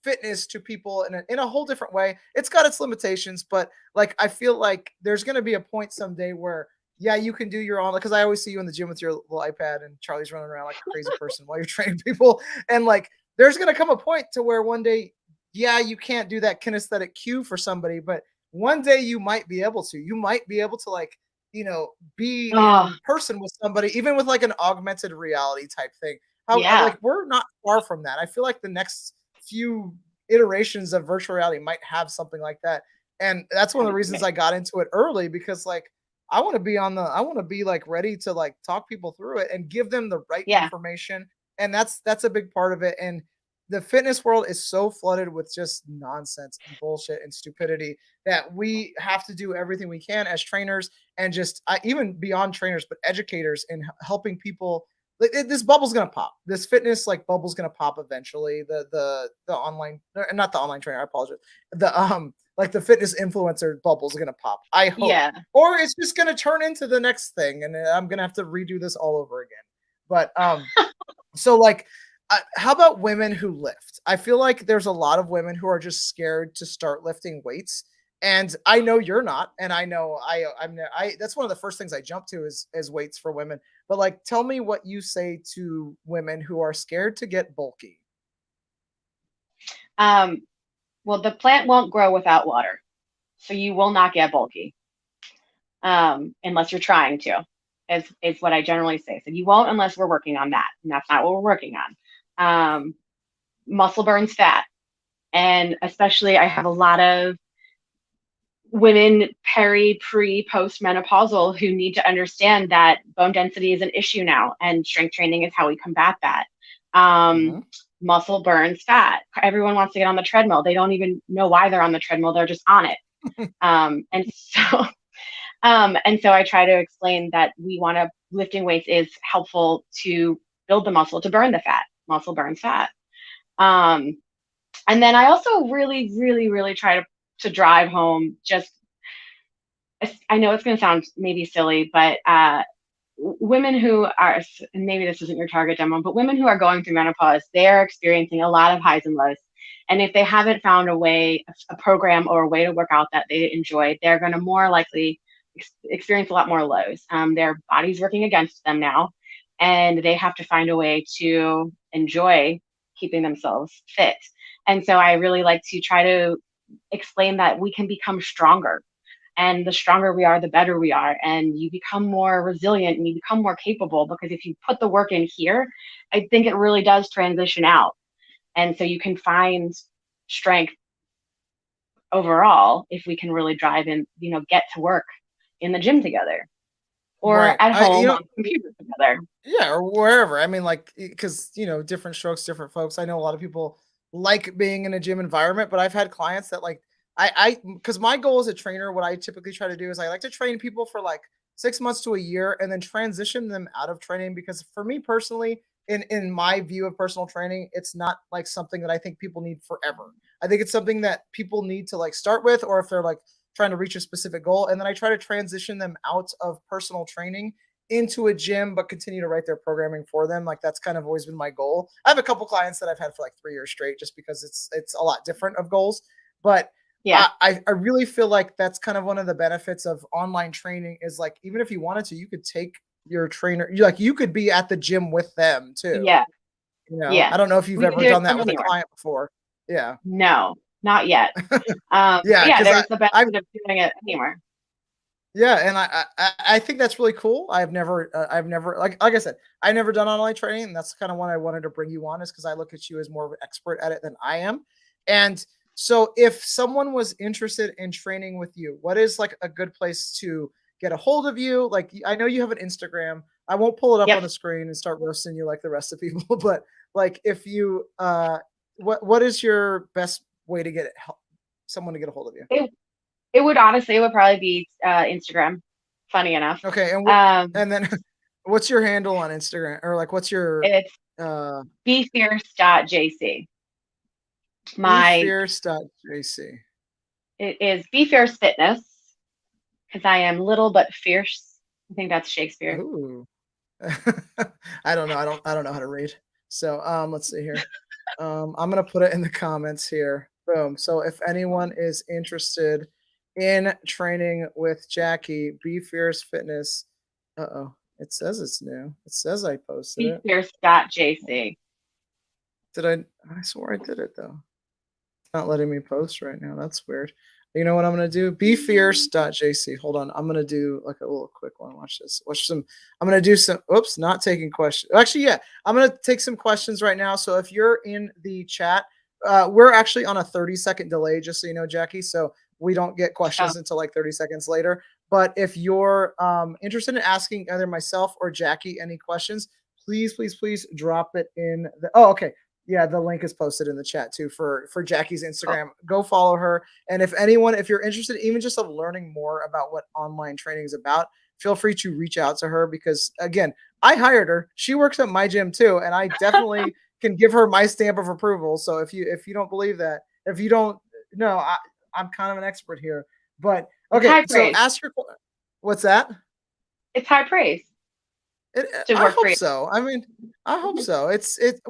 fitness to people in a whole different way. It's got its limitations, but like I feel like there's going to be a point someday where yeah, you can do your own, because I always see you in the gym with your little iPad and Charlie's running around like a crazy person while you're training people. And like there's going to come a point to where one day, yeah, you can't do that kinesthetic cue for somebody, but one day you might be able to. You might be able to like, be Oh, in person with somebody, even with like an augmented reality type thing. How yeah. like we're not far from that. I feel like the next few iterations of virtual reality might have something like that. And that's one of the reasons I got into it early, because like I want to be like ready to like talk people through it and give them the right Yeah. information. And that's a big part of it. And the fitness world is so flooded with just nonsense and bullshit and stupidity that we have to do everything we can as trainers, and just even beyond trainers, but educators, in helping people. This bubble's gonna pop. This fitness like bubble's gonna pop eventually. The online, not the online trainer, I apologize. The like the fitness influencer bubble's gonna pop, I hope. Yeah. Or it's just gonna turn into the next thing, and I'm gonna have to redo this all over again. But so like how about women who lift? I feel like there's a lot of women who are just scared to start lifting weights. And I know you're not, and I know I that's one of the first things I jump to is weights for women. But like, tell me what you say to women who are scared to get bulky. Um, well, the plant won't grow without water, so you will not get bulky, unless you're trying to. Is what I generally say. So you won't unless we're working on that, and that's not what we're working on. Muscle burns fat, and especially I have a lot of women pre, post menopausal who need to understand that bone density is an issue now, and strength training is how we combat that. Mhm. Muscle burns fat. Everyone wants to get on the treadmill. They don't even know why they're on the treadmill. They're just on it. And so, and so I try to explain that lifting weights is helpful to build the muscle, to burn the fat. Muscle burns fat. And then I also really, really, really try to drive home just, I know it's going to sound maybe silly, but women who are, and maybe this isn't your target demo, but women who are going through menopause, they're experiencing a lot of highs and lows. And if they haven't found a program or a way to work out that they enjoy, they're going to more likely experience a lot more lows. Their body's working against them now, and they have to find a way to enjoy keeping themselves fit. And so I really like to try to explain that we can become stronger. And the stronger we are, the better we are. And you become more resilient and you become more capable, because if you put the work in here, I think it really does transition out. And so you can find strength overall if we can really drive and, get to work in the gym together or Right. at home on the computer together. Yeah, or wherever. I mean, like, because different strokes, different folks. I know a lot of people like being in a gym environment, but I've had clients that like because my goal as a trainer, what I typically try to do is I like to train people for like 6 months to a year and then transition them out of training. Because for me personally, in my view of personal training, it's not like something that I think people need forever. I think it's something that people need to like start with, or if they're like trying to reach a specific goal, and then I try to transition them out of personal training into a gym, but continue to write their programming for them. Like that's kind of always been my goal. I have a couple clients that I've had for like 3 years straight, just because it's a lot different of goals. But Yeah. I really feel like that's kind of one of the benefits of online training is like, even if you wanted to, you could take your trainer, you could be at the gym with them too. Yeah. I don't know if you've We can ever do it done that from with a anywhere. client before. Yeah. No, not yet. Yeah, Yeah, 'cause there's the I benefit of doing it anywhere. yeah, and I think that's really cool. I've never like I said, I never done online training, and that's kind of why I wanted to bring you on, is because I look at you as more of an expert at it than I am. And so, if someone was interested in training with you, what is like a good place to get a hold of you? Like, I know you have an Instagram. I won't pull it up on Yep. the screen and start roasting you like the rest of people, but like, if you what is your best way to get someone to get a hold of you? It would probably be Instagram. Funny enough. Okay, and then what's your handle on Instagram, or like what's your It's uh befierce.jc. My befierce.jc? It is Be Fierce Fitness, because I am little but fierce. I think that's Shakespeare. Ooh. I don't know. I don't know how to read. So let's see here. I'm gonna put it in the comments here. Boom. So if anyone is interested in training with Jackie, Be Fierce Fitness. Uh-oh. It says it's new. It says I posted it. befierce.jc. Did I swore I did it though. It's not letting me post right now. That's weird. You know what I'm gonna do? Befierce.jc. Hold on. I'm gonna do like a little quick one. Watch this. I'm gonna do some not taking questions. Actually, yeah, I'm gonna take some questions right now. So if you're in the chat, we're actually on a 30-second delay, just so you know, Jackie. So we don't get questions until like 30 seconds later. But if you're interested in asking either myself or Jackie any questions, please drop it in the okay. Yeah, the link is posted in the chat too for Jackie's Instagram. Go follow her. And if you're interested, even just of learning more about what online training is about, feel free to reach out to her, because again, I hired her. She works at my gym too, and I definitely can give her my stamp of approval. So if you don't believe that, if you don't know, I'm kind of an expert here. But okay, so ask your what's that? It's high praise. I hope so. I mean, I hope so.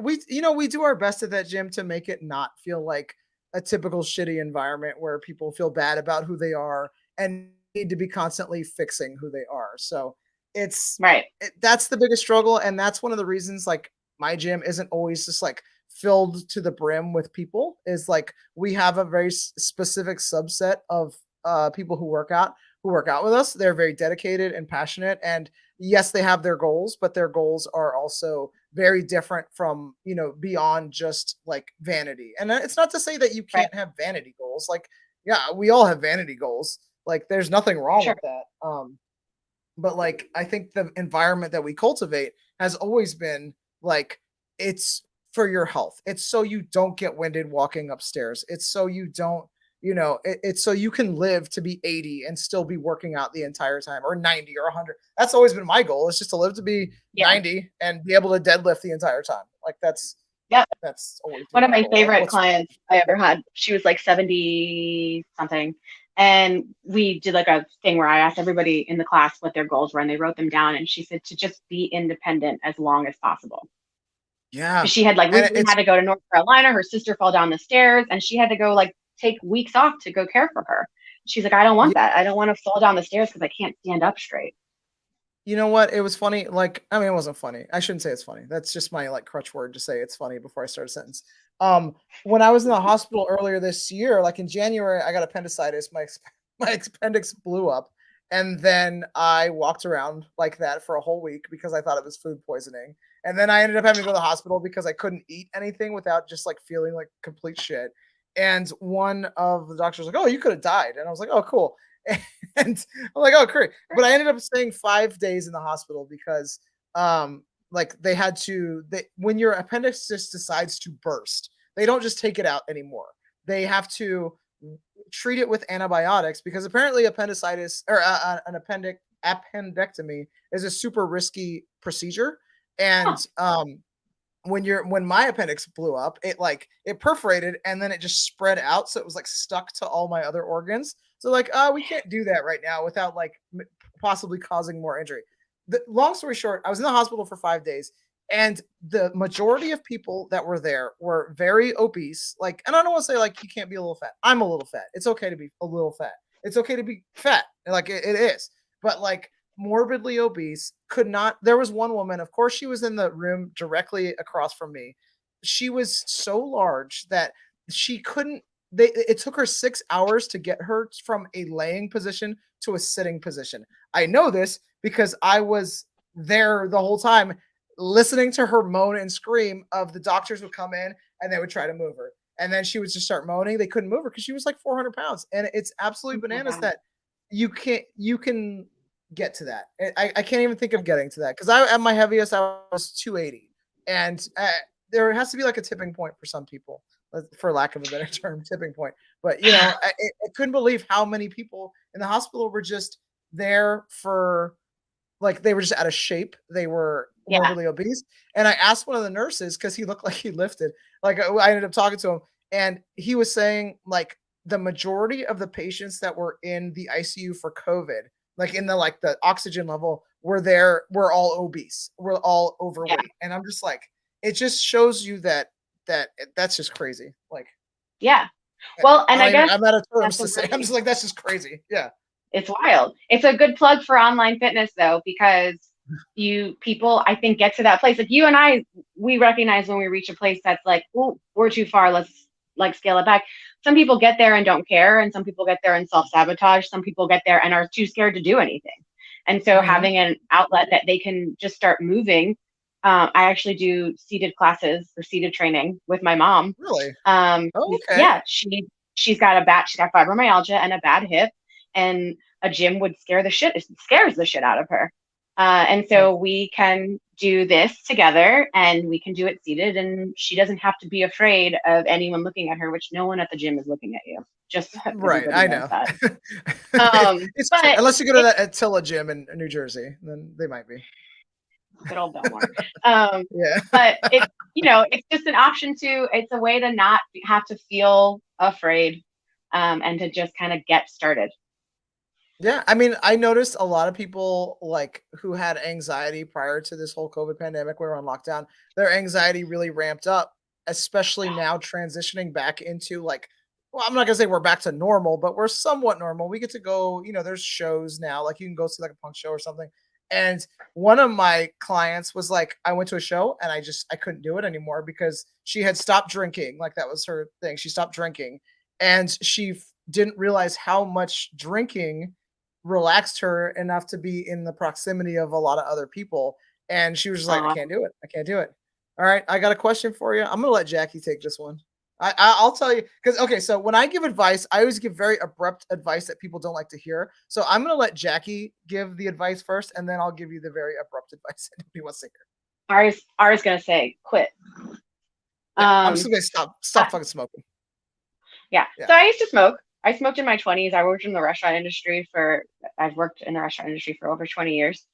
We do our best at that gym to make it not feel like a typical shitty environment where people feel bad about who they are and need to be constantly fixing who they are. So that's the biggest struggle, and that's one of the reasons like my gym isn't always just like filled to the brim with people. Is like we have a very specific subset of people who work out with us. They're very dedicated and passionate, and yes, they have their goals, but their goals are also very different from, beyond just like vanity. And it's not to say that you can't have vanity goals. Like, yeah, we all have vanity goals. Like, there's nothing wrong with that. But like, I think the environment that we cultivate has always been like, it's for your health. It's so you don't get winded walking upstairs. It's so you don't, it's so you can live to be 80 and still be working out the entire time, or 90 or 100. That's always been my goal, is just to live to be 90 and be able to deadlift the entire time. Like that's always one of my favorite clients I ever had. She was like 70 something. And we did like a thing where I asked everybody in the class what their goals were, and they wrote them down. And she said to just be independent as long as possible. Yeah. She had like And recently it's had to go to North Carolina. Her sister fell down the stairs and she had to go like take weeks off to go care for her. She's like, I don't want that. I don't want to fall down the stairs because I can't stand up straight. You know what? It was funny. Like, I mean, it wasn't funny. I shouldn't say it's funny. That's just my like crutch word to say it's funny before I start a sentence. When I was in the hospital earlier this year, like in January, I got appendicitis. My appendix blew up, and then I walked around like that for a whole week because I thought it was food poisoning. And then I ended up having to go to the hospital because I couldn't eat anything without just like feeling like complete shit. And one of the doctors was like, "Oh, you could have died," and I was like, "Oh, cool." And I'm like, "Oh, great." But I ended up staying 5 days in the hospital because like they had to when your appendix just decides to burst, they don't just take it out anymore. They have to treat it with antibiotics because apparently appendicitis or an appendectomy is a super risky procedure. And when my appendix blew up, it perforated and then it just spread out, so it was like stuck to all my other organs. So like, we can't do that right now without like possibly causing more injury. The long story short, I was in the hospital for 5 days, and the majority of people that were there were very obese. Like, and I don't want to say like you can't be a little fat. I'm a little fat. It's okay to be a little fat. It's okay to be fat. Like it is. But like morbidly obese, could not. There was one woman, of course, she was in the room directly across from me. She was so large that she couldn't. It took her 6 hours to get her from a laying position to a sitting position. I know this because I was there the whole time listening to her moan and scream of the doctors would come in and they would try to move her. And then she would just start moaning. They couldn't move her because she was like 400 pounds. And it's absolutely bananas that you can get to that. I can't even think of getting to that because I at my heaviest I was 280, and there has to be like a tipping point for some people, for lack of a better term, tipping point. But you know, I couldn't believe how many people in the hospital were just there for like they were just out of shape. They were morbidly obese. And I asked one of the nurses because he looked like he lifted. Like I ended up talking to him, and he was saying like the majority of the patients that were in the ICU for COVID, like in the oxygen level, were all obese. We're all overweight. Yeah. And I'm just like, it just shows you that's just crazy. Like, yeah. Well, and I guess I'm out of terms to say. I'm just like, that's just crazy. Yeah. It's wild. It's a good plug for online fitness though, because people I think get to that place. Like you and I, we recognize when we reach a place that's like, oh, we're too far. Let's like scale it back. Some people get there and don't care, and some people get there and self-sabotage. Some people get there and are too scared to do anything. And so having an outlet that they can just start moving. I actually do seated classes or seated training with my mom. Really? Okay. Yeah, she's got fibromyalgia and a bad hip, and a gym would scares the shit out of her. And so we can do this together, and we can do it seated, and she doesn't have to be afraid of anyone looking at her, which no one at the gym is looking at you. Just right, I know. But unless you go to that Attila gym in New Jersey, then they might be. Good old Belmore. Yeah. But it's just an option it's a way to not have to feel afraid, and to just kind of get started. Yeah, I mean, I noticed a lot of people like who had anxiety prior to this whole COVID pandemic. We were on lockdown. Their anxiety really ramped up, especially now transitioning back into like, well, I'm not gonna say we're back to normal, but we're somewhat normal. We get to go, there's shows now, like you can go see like a punk show or something. And one of my clients was like, I went to a show and I couldn't do it anymore because she had stopped drinking. Like that was her thing. She stopped drinking, and she didn't realize how much drinking relaxed her enough to be in the proximity of a lot of other people. And she was just like, I can't do it. I can't do it. All right. I got a question for you. I'm going to let Jackie take this one. I'll tell you because, okay. So when I give advice, I always give very abrupt advice that people don't like to hear. So I'm going to let Jackie give the advice first, and then I'll give you the very abrupt advice that nobody wants to hear. Ari's going to say, quit. Yeah, I'm just going to stop fucking smoking. Yeah. So I used to smoke. I smoked in my 20s. I've worked in the restaurant industry for over 20 years.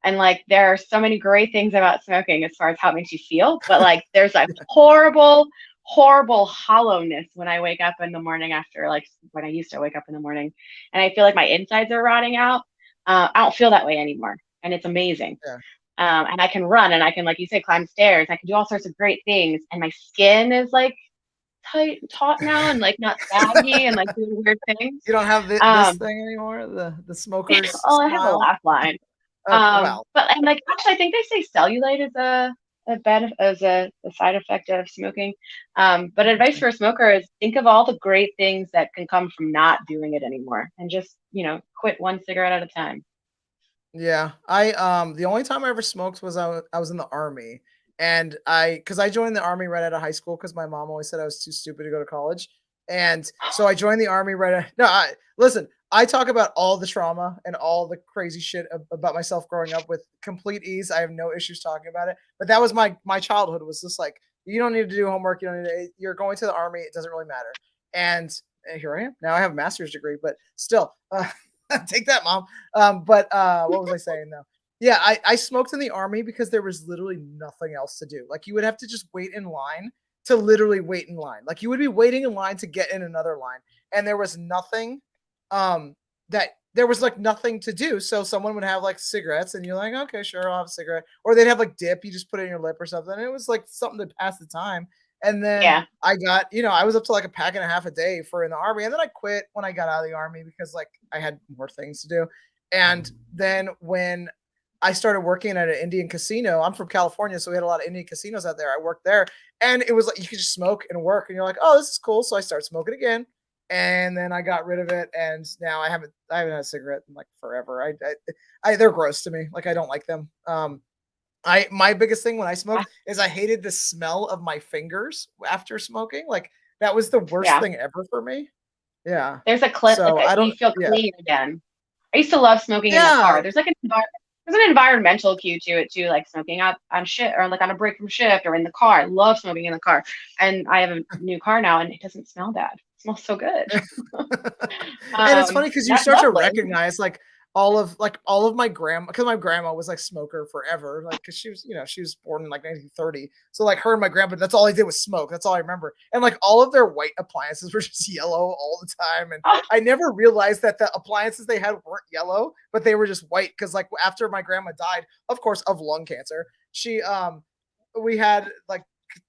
And like, there are so many great things about smoking as far as how it makes you feel. But like, there's a horrible, horrible hollowness when I wake up in the morning after, like when I used to wake up in the morning, and I feel like my insides are rotting out. I don't feel that way anymore. And it's amazing. And I can run and I can, like you say, climb stairs. I can do all sorts of great things. And my skin is like tight and taut now and like not saggy and like doing weird things. You don't have this Um, thing anymore, the smoker's oh, I have a smile. laugh line. Well, But and like actually, I think they say cellulite is a side effect of smoking. But advice interesting. for a smoker is think of all the great things that can come from not doing it anymore, and just quit one cigarette at a time. Yeah, I the only time I ever smoked was I was in the army, and because I joined the army right out of high school because my mom always said I was too stupid to go to college, and so I joined the army right. No, listen. I talk about all the trauma and all the crazy shit about myself growing up with complete ease. I have no issues talking about it. But that was my childhood was just like you don't need to do homework. You don't need to. You're going to the army. It doesn't really matter. And here I am now. I have a master's degree, but still, take that, mom. But what was I saying though? Yeah, I smoked in the army because there was literally nothing else to do. Like you would have to just wait in line to literally wait in line. Like you would be waiting in line to get in another line, and there was nothing, that there was like nothing to do. So someone would have like cigarettes, and you're like, okay, sure, I'll have a cigarette, or they'd have like dip. You just put it in your lip or something. And it was like something to pass the time. And then Yeah, I got, I was up to like a pack and a half a day for in the army. And then I quit when I got out of the army because like I had more things to do. And then when I started working at an Indian casino, I'm from California, so we had a lot of Indian casinos out there. I worked there, and it was like you could just smoke and work, and you're like, oh, this is cool. So I started smoking again, and then I got rid of it, and now I haven't had a cigarette in like forever. They're gross to me. Like I don't like them. My biggest thing when I yeah, smoked is I hated the smell of my fingers after smoking. Like that was the worst yeah. thing ever for me. Yeah. There's a clip like So I you don't. feel Yeah. clean again. I used to love smoking in the Yeah. car. There's an environmental cue to it too, like smoking out on shit or like on a break from shift or in the car. I love smoking in the car. And I have a new car now and it doesn't smell bad. It smells so good. And it's funny because you That's start to lovely. recognize all of my grandma, because my grandma was like smoker forever, like because she was born in like 1930, so like her and my grandpa, that's all I did was smoke. That's all I remember. And like all of their white appliances were just yellow all the time, and Oh, I never realized that the appliances they had weren't yellow, but they were just white because like after my grandma died, of course, of lung cancer, she we had like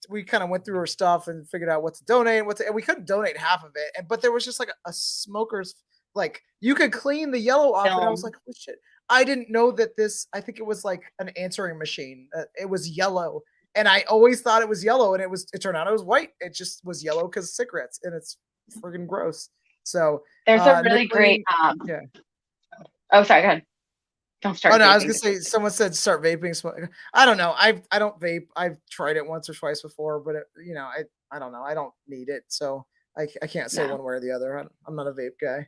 we kind of went through her stuff and figured out what to donate and we couldn't donate half of it, but there was just like a smoker's, like you could clean the yellow off, and I was film. like, oh shit, I didn't know that this, I think it was like an answering machine, it was yellow, and I always thought it was yellow, and it turned out it was white. It just was yellow because cigarettes, and it's friggin' gross. So There's a really great nicotine. Yeah. oh sorry, go ahead. Don't Oh start no, I was vaping gonna before say someone said start vaping. I don't know. I don't vape. I've tried it once or twice before, but I don't know. I don't need it, so I can't say no. one way or the other. I'm not a vape guy.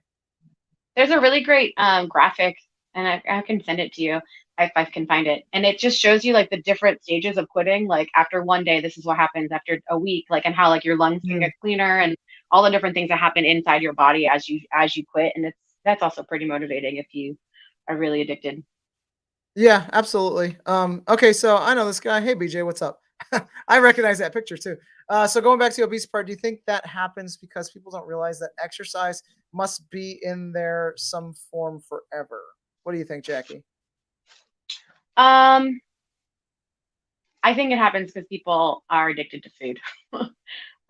There's a really great graphic, and I can send it to you if I can find it. And it just shows you like the different stages of quitting. Like after one day, this is what happens. After a week, like and how like your lungs can Mm. get cleaner, and all the different things that happen inside your body as you quit. And that's also pretty motivating if you are really addicted. Yeah, absolutely. Okay, so I know this guy. Hey, BJ, what's up? I recognize that picture too. So going back to the obese part, do you think that happens because people don't realize that exercise must be in there some form forever? What do you think, Jackie? Um, I think it happens because people are addicted to food.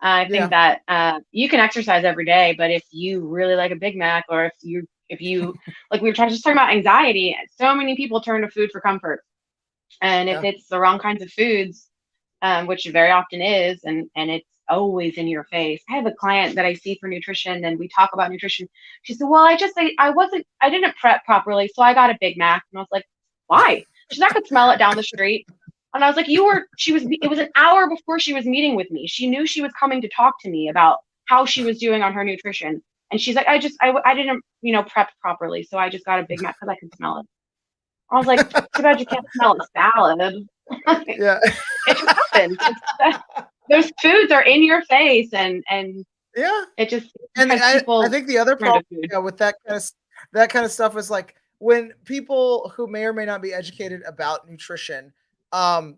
I think Yeah. that you can exercise every day, but if you really like a Big Mac, or if you like we were just talking about anxiety, so many people turn to food for comfort. And if Yeah. it's the wrong kinds of foods, which it very often is, and it's always in your face. I have a client that I see for nutrition, and we talk about nutrition. She said, "Well, I didn't prep properly, so I got a Big Mac." And I was like, "Why?" She's, "I could smell it down the street." And I was like, it was an hour before she was meeting with me. She knew she was coming to talk to me about how she was doing on her nutrition. And she's like, I didn't, prep properly. So I just got a Big Mac because I could smell it. I was like, too bad you can't smell a salad. Yeah. It happens. Those foods are in your face, and Yeah. it just And because I people think the other turn to problem, food. with that kind of stuff is like when people who may or may not be educated about nutrition, um,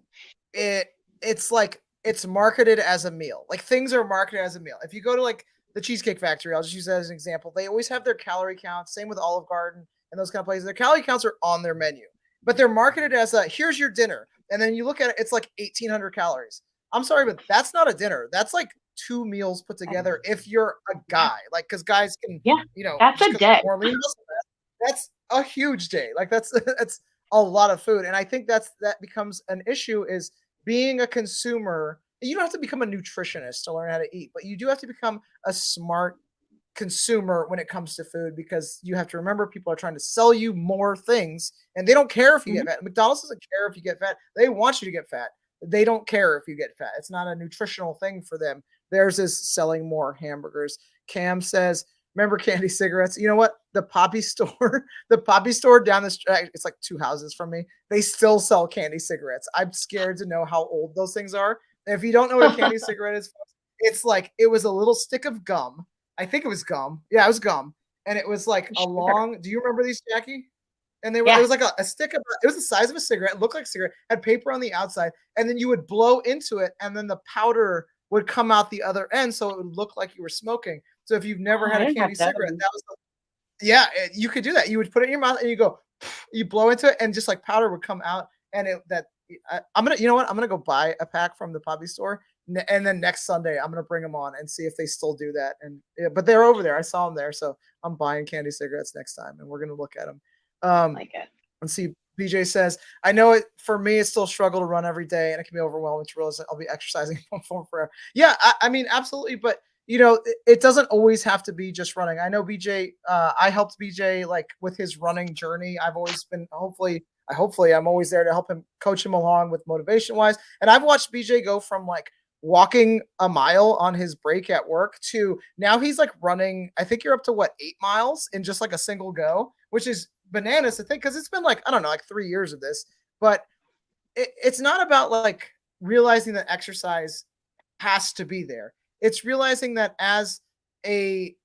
it it's like it's marketed as a meal. Like things are marketed as a meal. If you go to like the Cheesecake Factory, I'll just use that as an example. They always have their calorie counts. Same with Olive Garden and those kind of places. Their calorie counts are on their menu. but they're marketed as a here's your dinner, and then you look at it, it's like 1,800 calories. I'm sorry, but that's not a dinner. That's like 2 meals put together if you're a guy, like because guys can, Yeah, you know, that's just a cook day. more lean muscle mass. That's a huge day. Like that's that's a lot of food, and I think that becomes an issue is being a consumer. You don't have to become a nutritionist to learn how to eat, but you do have to become a smart consumer when it comes to food because you have to remember people are trying to sell you more things and they don't care if you get fat. McDonald's doesn't care if you get fat. They want you to get fat. They don't care if you get fat. It's not a nutritional thing for them. Theirs is selling more hamburgers. Cam says, remember candy cigarettes? You know what? The Poppy store, the Poppy store down the street, it's like 2 houses from me. They still sell candy cigarettes. I'm scared to know how old those things are. And if you don't know what a candy cigarette is, it's like it was a little stick of gum. I think it was gum. Yeah, it was gum. And it was like a long, do you remember these, Jackie? And they were, it was like a stick of, it was the size of a cigarette, it looked like a cigarette, had paper on the outside, and then you would blow into it, and then the powder would come out the other end, so it would look like you were smoking. So if you've never had a candy cigarette, that was, you could do that. You would put it in your mouth and you go, you blow into it, and just like powder would come out. And I'm gonna, you know what? I'm gonna go buy a pack from the Poppy store, and then next Sunday I'm gonna bring them on and see if they still do that. And but they're over there. I saw them there, so I'm buying candy cigarettes next time, and we're gonna look at them. Like it. And see, BJ says, I know it for me, it's still a struggle to run every day, and it can be overwhelming to realize that I'll be exercising for forever. Yeah, I mean, absolutely, but you know, it doesn't always have to be just running. I know BJ, I helped BJ like with his running journey. I've always been hopefully I'm always there to help him, coach him along with motivation wise. And I've watched BJ go from like walking a mile on his break at work to now he's like running. I think you're up to what, 8 miles in just like a single go, which is bananas to think because it's been like, I don't know, like 3 years of this. But it's not about like realizing that exercise has to be there. It's realizing that as a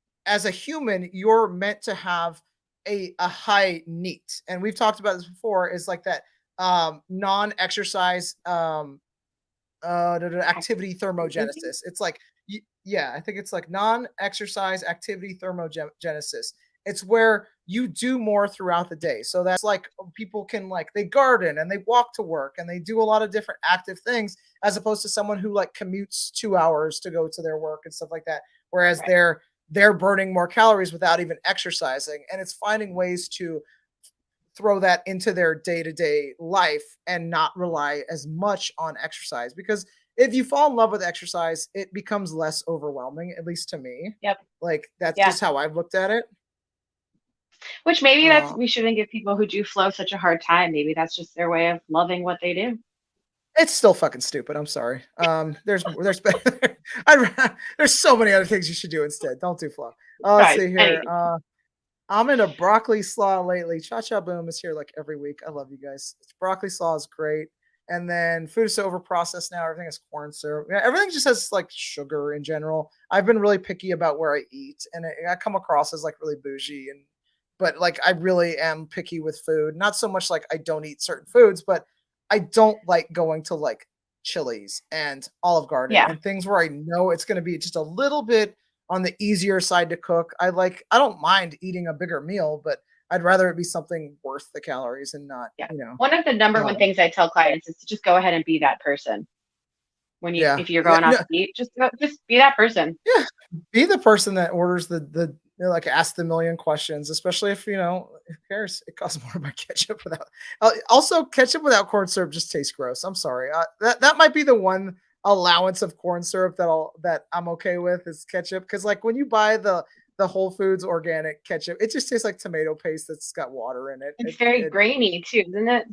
human, you're meant to have a high NEAT. And we've talked about this before, is like that non-exercise activity thermogenesis. It's like, I think it's like non-exercise activity thermogenesis. It's where you do more throughout the day. So that's like people can like, they garden and they walk to work and they do a lot of different active things as opposed to someone who like commutes 2 hours to go to their work and stuff like that. Whereas they're burning more calories without even exercising. And it's finding ways to throw that into their day-to-day life and not rely as much on exercise. Because if you fall in love with exercise, it becomes less overwhelming, at least to me. Yep. Like that's just how I've looked at it. Which maybe we shouldn't give people who do flow such a hard time. Maybe that's just their way of loving what they do. It's still fucking stupid. I'm sorry. There's so many other things you should do instead. Don't do flow. Let's see here. I'm in a broccoli slaw lately. Cha Cha Boom is here like every week. I love you guys. Broccoli slaw is great. And then food is so over processed now. Everything is corn syrup. Yeah, everything just has like sugar in general. I've been really picky about where I eat, and I come across as like really bougie but like I really am picky with food. Not so much like I don't eat certain foods, but I don't like going to like Chili's and Olive Garden and things where I know it's going to be just a little bit on the easier side to cook. I don't mind eating a bigger meal, but I'd rather it be something worth the calories and not, you know. One of the number one things I tell clients is to just go ahead and be that person. When if you're going out to eat, just be that person. Yeah. Be the person that orders the like ask the million questions, especially if, you know, who cares? It costs more to buy ketchup without. Also, ketchup without corn syrup just tastes gross. I'm sorry. That might be the one allowance of corn syrup that I'm okay with is ketchup, because like when you buy the Whole Foods organic ketchup, it just tastes like tomato paste that's got water in it. It's very grainy too, isn't it?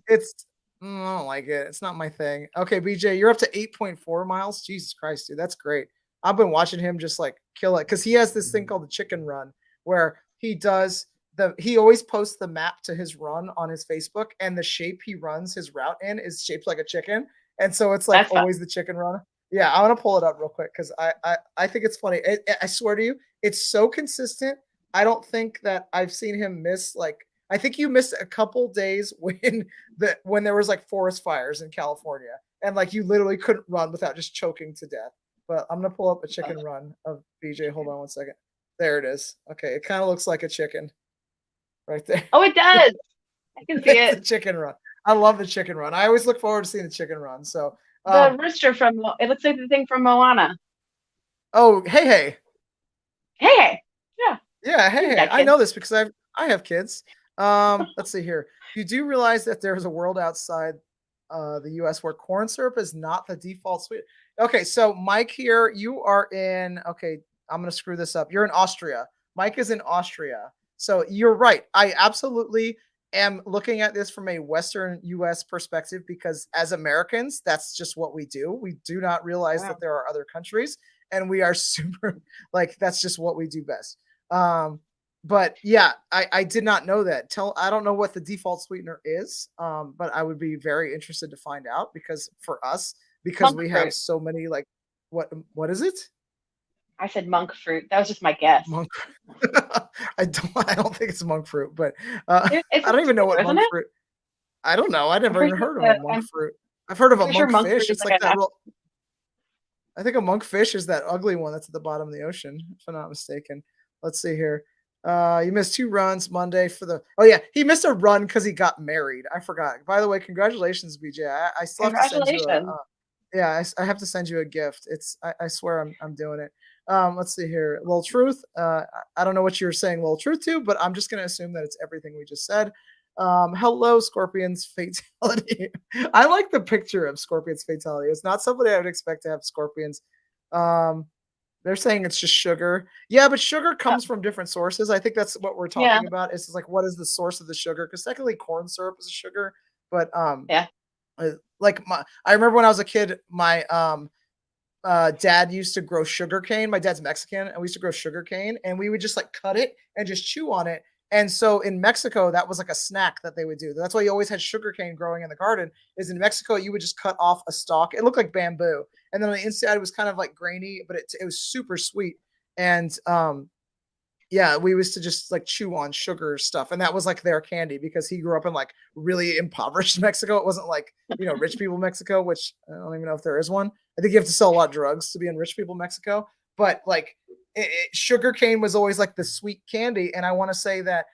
I don't like it. It's not my thing. Okay, BJ, you're up to 8.4 miles. Jesus Christ, dude, that's great. I've been watching him just like kill it because he has this thing called the chicken run where he always posts the map to his run on his Facebook, and the shape he runs his route in is shaped like a chicken. And so it's like always the chicken run. Yeah, I want to pull it up real quick because I think it's funny. I swear to you, it's so consistent. I don't think that I've seen him miss like. I think you missed a couple days when there was like forest fires in California, and like you literally couldn't run without just choking to death. But I'm gonna pull up a chicken run of BJ. Hold on one second. There it is. Okay, it kind of looks like a chicken, right there. Oh, it does. I can see it. The chicken run. I love the chicken run. I always look forward to seeing the chicken run. So, The rooster from it looks like the thing from Moana. oh, hey. Hey, yeah, Yeah, he's hey, got I kids. know this because I have kids. Let's see here. You do realize that there is a world outside the U.S. where corn syrup is not the default sweet. Okay, so Mike here, you are in. Okay, I'm gonna screw this up. You're in Austria. Mike is in Austria. So you're right. I absolutely am looking at this from a Western U.S. perspective because as Americans, that's just what we do. We do not realize Wow. that there are other countries, and we are super like that's just what we do best. But yeah, I did not know that. I don't know what the default sweetener is, but I would be very interested to find out because for us, because Monk we have fruit. so many like what is it? I said monk fruit. That was just my guess. Monk. I don't think it's monk fruit, but It's I a don't even know what tomato, isn't monk it? fruit. I don't know. I I'm never pretty even sure heard of a monk I'm fruit. I've heard of a pretty sure monk monk fish. fruit is It's like like a that real. I think a monkfish is that ugly one that's at the bottom of the ocean, if I'm not mistaken. Let's see here. You missed 2 runs Monday for the. Oh yeah, he missed a run because he got married. I forgot. By the way, congratulations, BJ. I still have to send you a. congratulations. Yeah, I have to send you a gift. I swear I'm doing it. Let's see here. Little truth. I don't know what you're saying little truth to, but I'm just gonna assume that it's everything we just said. Hello, Scorpion's fatality. I like the picture of Scorpion's fatality. It's not somebody I would expect to have scorpions. Um, they're saying it's just sugar. Yeah, but sugar comes from different sources. I think that's what we're Yeah, talking about. Is like what is the source of the sugar? Because technically corn syrup is a sugar, but yeah. like I remember when I was a kid, my dad used to grow sugar cane. My dad's Mexican, and we used to grow sugar cane, and we would just like cut it and just chew on it. And so in Mexico, that was like a snack that they would do. That's why you always had sugar cane growing in the garden. Is in Mexico, you would just cut off a stalk. It looked like bamboo, and then on the inside it was kind of like grainy, but it was super sweet. And yeah, we used to just like chew on sugar stuff, and that was like their candy because he grew up in like really impoverished Mexico. It wasn't like rich people Mexico, which I don't even know if there is one. I think you have to sell a lot of drugs to be in rich people Mexico, but like sugar cane was always like the sweet candy, and I want to say that.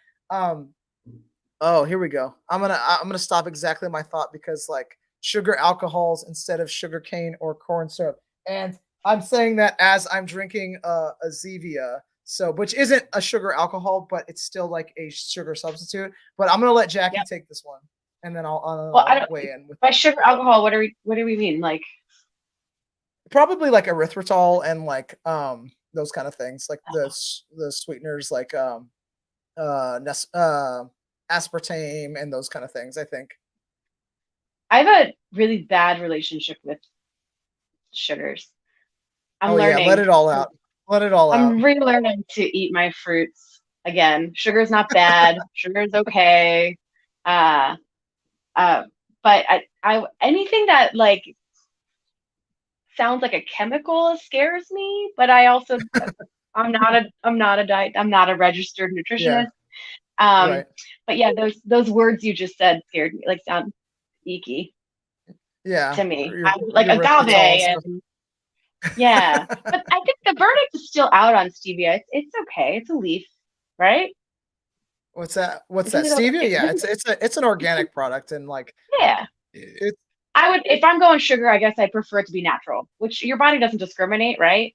Oh, here we go. I'm gonna stop exactly my thought because like sugar alcohols instead of sugar cane or corn syrup, and I'm saying that as I'm drinking a Zevia, so which isn't a sugar alcohol, but it's still like a sugar substitute. But I'm gonna let Jackie Yep. take this one, and then I'll, Well, I I'll don't. weigh in with By sugar alcohol, what do we mean? Like, probably like erythritol and like those kind of things, like oh, the sweeteners like aspartame and those kind of things. I think. I have a really bad relationship with sugars. I'm Oh yeah, let learning. it all out. Let it all out. I'm relearning to eat my fruits again. Sugar's not bad. Sugar's okay. Uh, uh, but I anything that like sounds like a chemical scares me. But I also I'm not a diet. I'm not a registered Yeah, nutritionist. Um, right. but yeah, those words you just said scared me. Like sound icky Yeah, to me. your I like agave erythritol stuff. and yeah. But I think the verdict is still out on stevia. It's okay. It's a leaf, right? What's that? What's that? Isn't it Stevia? okay? Yeah, it's an organic product, and like Yeah. it's I would, if I'm going sugar, I guess I prefer it to be natural, which your body doesn't discriminate, right?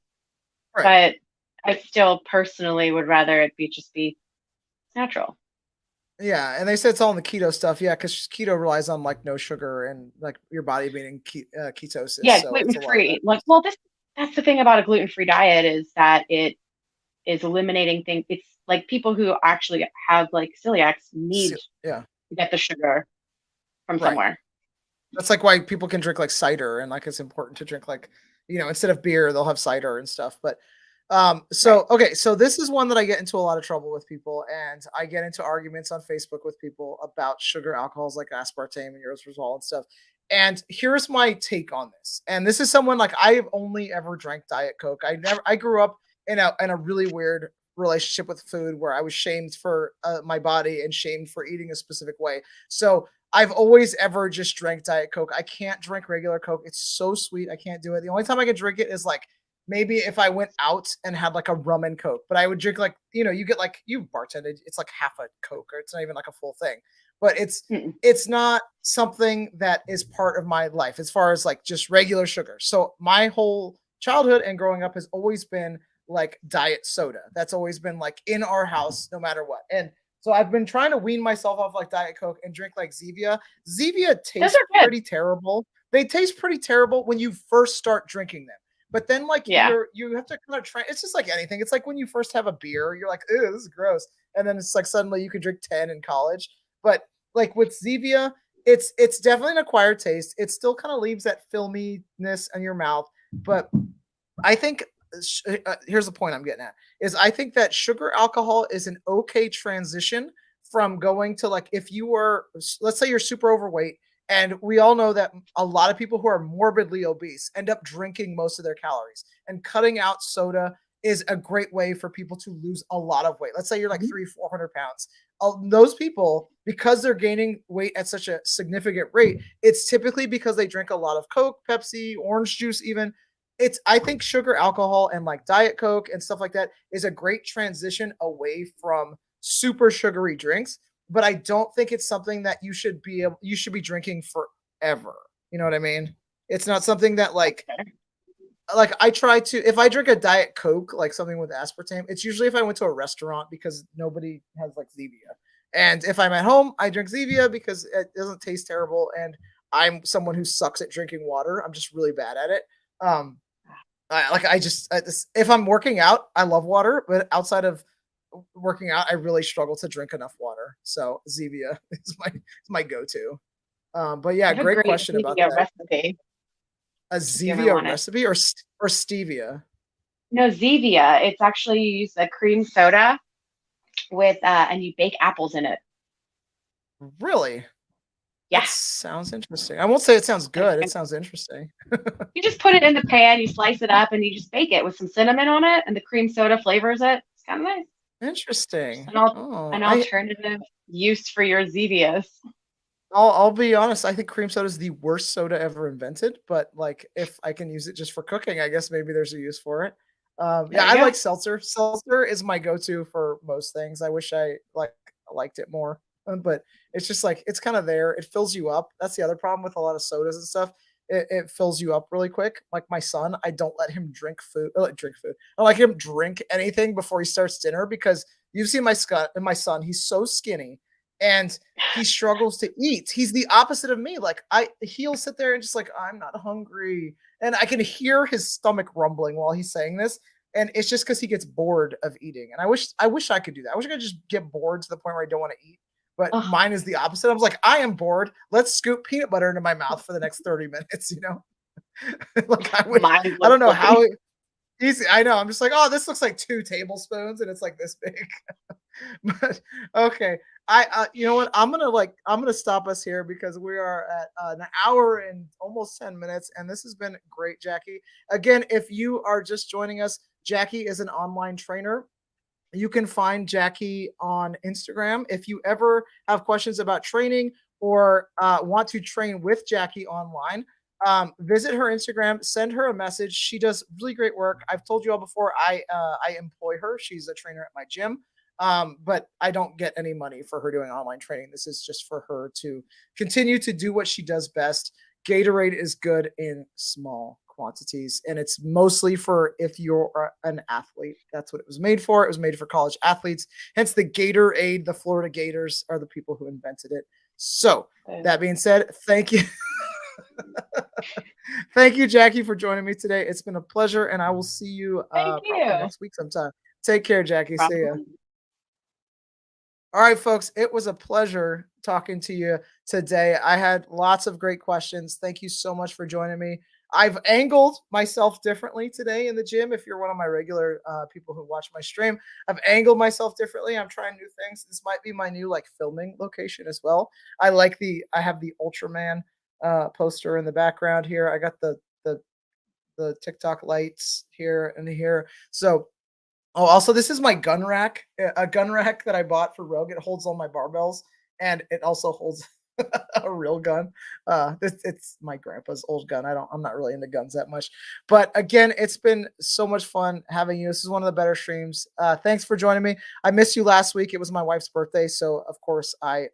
right. But I still personally would rather it be just be natural. Yeah, and they said it's all in the keto stuff. Yeah, because keto relies on like no sugar and like your body being in ketosis, Yeah, so it's gluten a lot of that. free. Like, well, that's the thing about a gluten free diet is that it is eliminating things. It's like people who actually have like celiacs need Yeah, to get the sugar from right. somewhere. That's like why people can drink like cider and like it's important to drink like instead of beer they'll have cider and stuff. But Right. so okay, so this is one that I get into a lot of trouble with people, and I get into arguments on Facebook with people about sugar alcohols like aspartame and erythritol and stuff. And here's my take on this. And this is someone like I've only ever drank Diet Coke. I grew up in a really weird relationship with food where I was shamed for my body and shamed for eating a specific way. So I've always ever just drank Diet Coke. I can't drink regular Coke. It's so sweet. I can't do it. The only time I can drink it is like maybe if I went out and had like a rum and Coke, but I would drink like, you get like you bartended, it's like half a Coke or it's not even like a full thing. but Mm-mm. it's not something that is part of my life as far as like just regular sugar. So my whole childhood and growing up has always been like diet soda. That's always been like in our house no matter what. And so I've been trying to wean myself off like Diet Coke and drink like Zevia. Zevia Those tastes are good. pretty terrible. They taste pretty terrible when you first start drinking them. But then like Yeah. you have to kind of try. It's just like anything. It's like when you first have a beer, you're like, ew, this is gross. And then it's like suddenly you can drink 10 in college. But like with Zevia, it's definitely an acquired taste. It still kind of leaves that filminess in your mouth. But I think here's the point I'm getting at is I think that sugar alcohol is an okay transition from going to like if you were, let's say you're super overweight, and we all know that a lot of people who are morbidly obese end up drinking most of their calories, and cutting out soda is a great way for people to lose a lot of weight. Let's say you're like 300-400 pounds. Those people, because they're gaining weight at such a significant rate, it's typically because they drink a lot of Coke, Pepsi, orange juice, even. I think sugar alcohol and like Diet Coke and stuff like that is a great transition away from super sugary drinks, but I don't think it's something that you should be drinking forever. You know what I mean? It's not something that like I try to, if I drink a Diet Coke, like something with aspartame, it's usually if I went to a restaurant because nobody has like Zevia. And if I'm at home, I drink Zevia because it doesn't taste terrible. And I'm someone who sucks at drinking water. I'm just really bad at it. If I'm working out, I love water, but outside of working out, I really struggle to drink enough water. So Zevia is my go-to. But yeah, I have a great great question about Zevia that. recipe. A If you ever Zevia want it. recipe or stevia? No, Zevia. It's actually you use a cream soda with and you bake apples in it. Really? Yeah. That sounds interesting. I won't say it sounds good. It sounds interesting. You just put it in the pan, you slice it up, and you just bake it with some cinnamon on it, and the cream soda flavors it. It's kind of nice. Interesting. An alternative use for your Zevias. I'll be honest. I think cream soda is the worst soda ever invented. But like, if I can use it just for cooking, I guess maybe there's a use for it. Yeah, I like seltzer. Seltzer is my go-to for most things. I wish I liked it more, but it's just like it's kind of there. It fills you up. That's the other problem with a lot of sodas and stuff. It fills you up really quick. Like my son, I don't let him drink food. Drink food. I don't like him drink anything before he starts dinner because you've seen my son. He's so skinny and he struggles to eat. He's the opposite of me. Like he'll sit there and just like, I'm not hungry. And I can hear his stomach rumbling while he's saying this. And it's just because he gets bored of eating. And I wish I could do that. I wish I could just get bored to the point where I don't want to eat. But mine is the opposite. I was like, I am bored. Let's scoop peanut butter into my mouth for the next 30 minutes, like I don't know how easy. I know. I'm just like, oh, this looks like 2 tablespoons and it's like this big. But okay. You know what? I'm gonna stop us here because we are at an hour and almost 10 minutes, and this has been great, Jackie. Again, if you are just joining us, Jackie is an online trainer. You can find Jackie on Instagram. If you ever have questions about training or want to train with Jackie online, visit her Instagram, send her a message. She does really great work. I've told you all before, I employ her. She's a trainer at my gym. But I don't get any money for her doing online training. This is just for her to continue to do what she does best. Gatorade is good in small quantities, and it's mostly for if you're an athlete. That's what it was made for. It was made for college athletes. Hence the Gatorade. The Florida Gators are the people who invented it. So that being said, thank you. Thank you, Jackie, for joining me today. It's been a pleasure, and I will see you, next week sometime. Take care, Jackie. See ya. All right, folks, it was a pleasure talking to you today. I had lots of great questions. Thank you so much for joining me. I've angled myself differently today in the gym. If you're one of my regular people who watch my stream, I've angled myself differently. I'm trying new things. This might be my new filming location as well. I have the Ultraman poster in the background here. I got the TikTok lights here and here. So also, this is my gun rack, a gun rack that I bought for Rogue. It holds all my barbells, and it also holds a real gun. It's my grandpa's old gun. I'm not really into guns that much. But again, it's been so much fun having you. This is one of the better streams. Thanks for joining me. I missed you last week. It was my wife's birthday, so of course I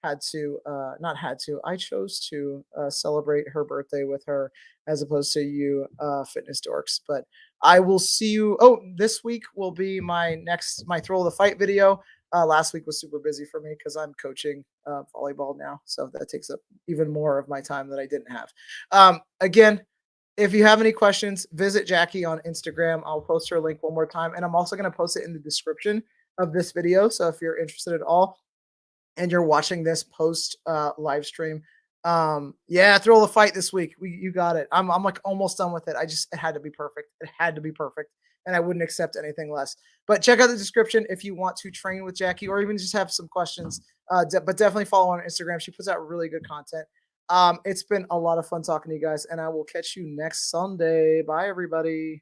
I chose to celebrate her birthday with her as opposed to you fitness dorks. But I will see you. Oh, this week will be my Thrill of the Fight video. Last week was super busy for me because I'm coaching volleyball now, so that takes up even more of my time that I didn't have. Again, if you have any questions, visit Jackie on Instagram. I'll post her link one more time, and I'm also going to post it in the description of this video. So if you're interested at all and you're watching this post live stream, Thrill the Fight this week. You got it. I'm like almost done with it. It had to be perfect. It had to be perfect, and I wouldn't accept anything less. But check out the description if you want to train with Jackie or even just have some questions. But definitely follow on Instagram. She puts out really good content. It's been a lot of fun talking to you guys, and I will catch you next Sunday. Bye, everybody.